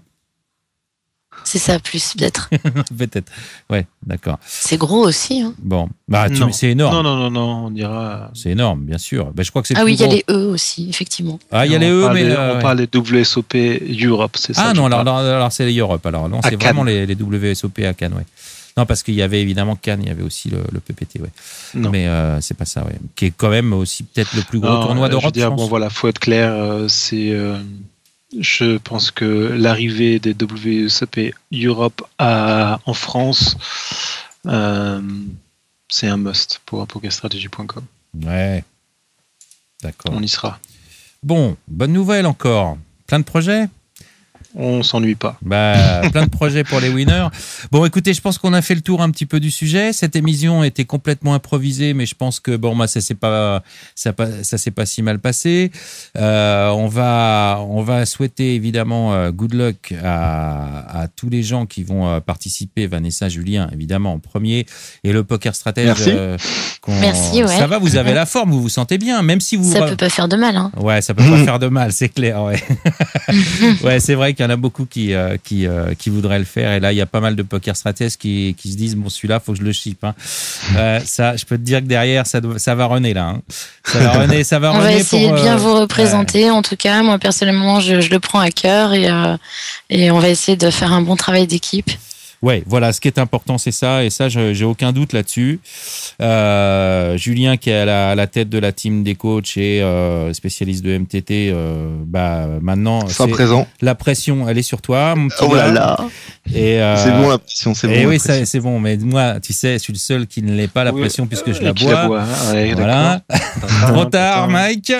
C'est ça, plus peut-être. Peut-être. Ouais, d'accord. C'est gros aussi. Hein. Bon, c'est énorme. Non, on dira. C'est énorme, bien sûr. Je crois que c'est. Il y a les E aussi, effectivement. Il y a les E, mais on parle des WSOP Europe, c'est ça. Alors c'est les Europe. Alors non, c'est vraiment les WSOP à Cannes, ouais. Non, parce qu'il y avait évidemment Cannes, il y avait aussi le PPT, ouais. Non. Mais c'est pas ça, ouais. Qui est quand même aussi peut-être le plus gros tournoi d'Europe. Je veux dire, faut être clair, je pense que l'arrivée des WSOP Europe en France, c'est un must pour pokerstrategy.com. Ouais. D'accord. On y sera. Bon, bonne nouvelle encore. Plein de projets ? On s'ennuie pas. Plein de projets pour les winners. Bon, écoutez, je pense qu'on a fait le tour un petit peu du sujet. Cette émission était complètement improvisée, mais je pense que ça s'est pas si mal passé. On va souhaiter évidemment good luck à tous les gens qui vont participer. Vanessa, Julien, évidemment en premier, et le poker stratège. Merci. Merci. Ouais. Ça va, vous avez la forme, vous vous sentez bien, même si vous. Ça peut pas faire de mal. Hein. Ouais, ça peut pas faire de mal, c'est clair. Ouais, ouais, c'est vrai qu'il y en a beaucoup qui voudraient le faire, et là il y a pas mal de poker stratèges qui se disent celui-là faut que je le chip. Hein. Ça, je peux te dire que derrière ça va runner là. Hein. Ça va on runner. Va essayer de bien vous représenter. En tout cas, moi personnellement, je le prends à cœur et on va essayer de faire un bon travail d'équipe. Ouais, voilà, ce qui est important, c'est ça, et ça, j'ai aucun doute là-dessus. Julien, qui est à la tête de la team des coachs et spécialiste de MTT, maintenant, présent. La pression, elle est sur toi, mon petit gars. Là. Et c'est bon la pression, c'est bon. Et oui, pression. c'est bon. Mais moi, tu sais, je suis le seul qui ne l'est pas la pression puisque je la qui la bois. boit, ouais, Voilà. Trop tard, Putain. Mike.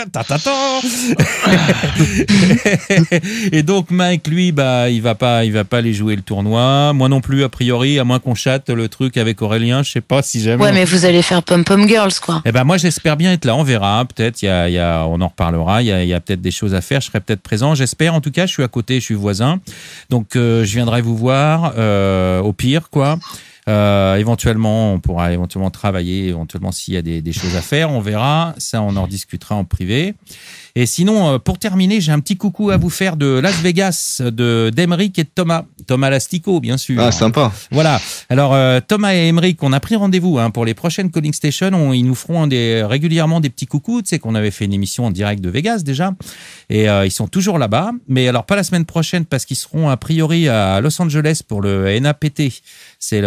Et donc Mike, lui, bah, il va pas aller jouer le tournoi. Moi non plus, a priori, à moins qu'on chatte le truc avec Aurélien. Je sais pas si jamais. Ouais, mais vous allez faire Pom Pom Girls, quoi. Eh ben moi, j'espère bien être là. On verra. Peut-être, on en reparlera. Il y a peut-être des choses à faire. Je serai peut-être présent. J'espère. En tout cas, je suis à côté. Je suis voisin. Donc, je viendrai vous voir. Au pire, quoi. Éventuellement, on pourra éventuellement travailler, éventuellement s'il y a des choses à faire, on verra. Ça, on en rediscutera en privé. Et sinon, pour terminer, j'ai un petit coucou à vous faire de Las Vegas, d'Emeric et de Thomas. Thomas Lastico, bien sûr. Ah, sympa. Voilà. Alors, Thomas et Emeric, on a pris rendez-vous pour les prochaines Calling Station. Ils nous feront régulièrement des petits coucous. Tu sais qu'on avait fait une émission en direct de Vegas déjà. Et ils sont toujours là-bas. Mais alors, pas la semaine prochaine parce qu'ils seront a priori à Los Angeles pour le NAPT. C'est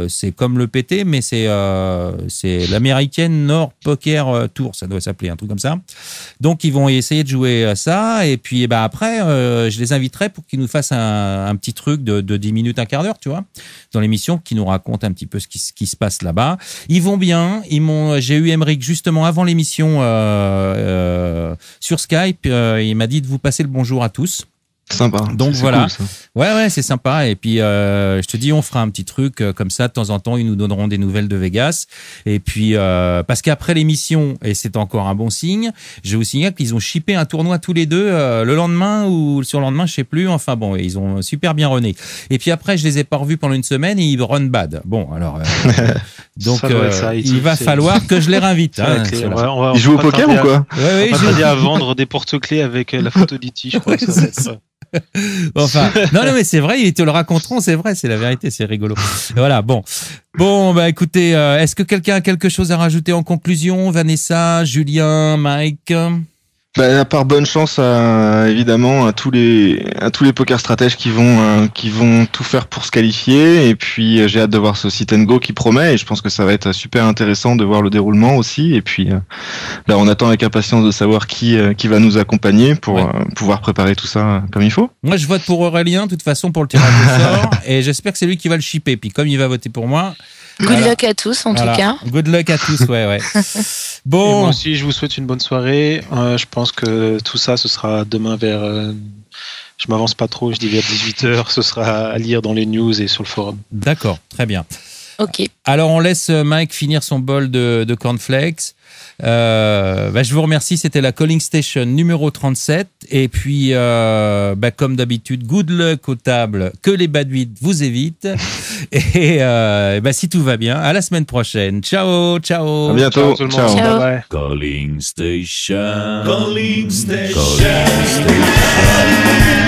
c'est comme le PT, mais c'est l'américaine Nord Poker Tour. Ça doit s'appeler un truc comme ça. Donc, ils vont essayer de jouer à ça. Et puis, après, je les inviterai pour qu'ils nous fassent un petit truc de 10 minutes, un quart d'heure, tu vois, dans l'émission, qui nous raconte un petit peu ce qui se passe là-bas. Ils vont bien. J'ai eu Emeric justement avant l'émission sur Skype. Il m'a dit de vous passer le bonjour à tous. Sympa. Donc c'est voilà. cool, ça. Ouais, c'est sympa. Et puis, je te dis, on fera un petit truc comme ça de temps en temps. Ils nous donneront des nouvelles de Vegas. Et puis, parce qu'après l'émission, et c'est encore un bon signe, je vais vous signaler qu'ils ont shippé un tournoi tous les deux le lendemain ou le surlendemain, je sais plus. Enfin bon, ils ont super bien runné. Et puis après, je les ai pas revus pendant une semaine et ils run bad. Bon, alors, donc Ça doit être ça, il va falloir que je les réinvite. Hein, ceux-là. Ils jouent au poker ou quoi? Ouais, On va t'aider à vendre des porte-clés avec la photo d'E.T., je crois que ça va être... Enfin, non, mais c'est vrai, ils te le raconteront, c'est vrai, c'est la vérité, c'est rigolo. Voilà, bon, bah écoutez, est-ce que quelqu'un a quelque chose à rajouter en conclusion? Vanessa, Julien, Mike? À part bonne chance évidemment à tous les poker stratèges qui vont tout faire pour se qualifier, et puis j'ai hâte de voir ce sit and go qui promet, et je pense que ça va être super intéressant de voir le déroulement aussi, et puis là on attend avec impatience de savoir qui va nous accompagner pour pouvoir préparer tout ça comme il faut. Moi je vote pour Aurélien de toute façon pour le tirage au sort, et j'espère que c'est lui qui va le shipper, puis comme il va voter pour moi, Good luck à tous, en tout cas. Good luck à tous, ouais. Bon. Et moi aussi, je vous souhaite une bonne soirée. Je pense que tout ça, ce sera demain vers... je m'avance pas trop, je dis vers 18h. Ce sera à lire dans les news et sur le forum. D'accord, très bien. Ok. Alors, on laisse Mike finir son bol de cornflakes. Je vous remercie, c'était la Calling Station numéro 37. Et puis, comme d'habitude, good luck aux tables, que les bad beats vous évitent. Et si tout va bien, à la semaine prochaine. Ciao. À bientôt. Ciao tout le monde. Ciao. Bye bye. Calling Station. Calling Station. Calling Station.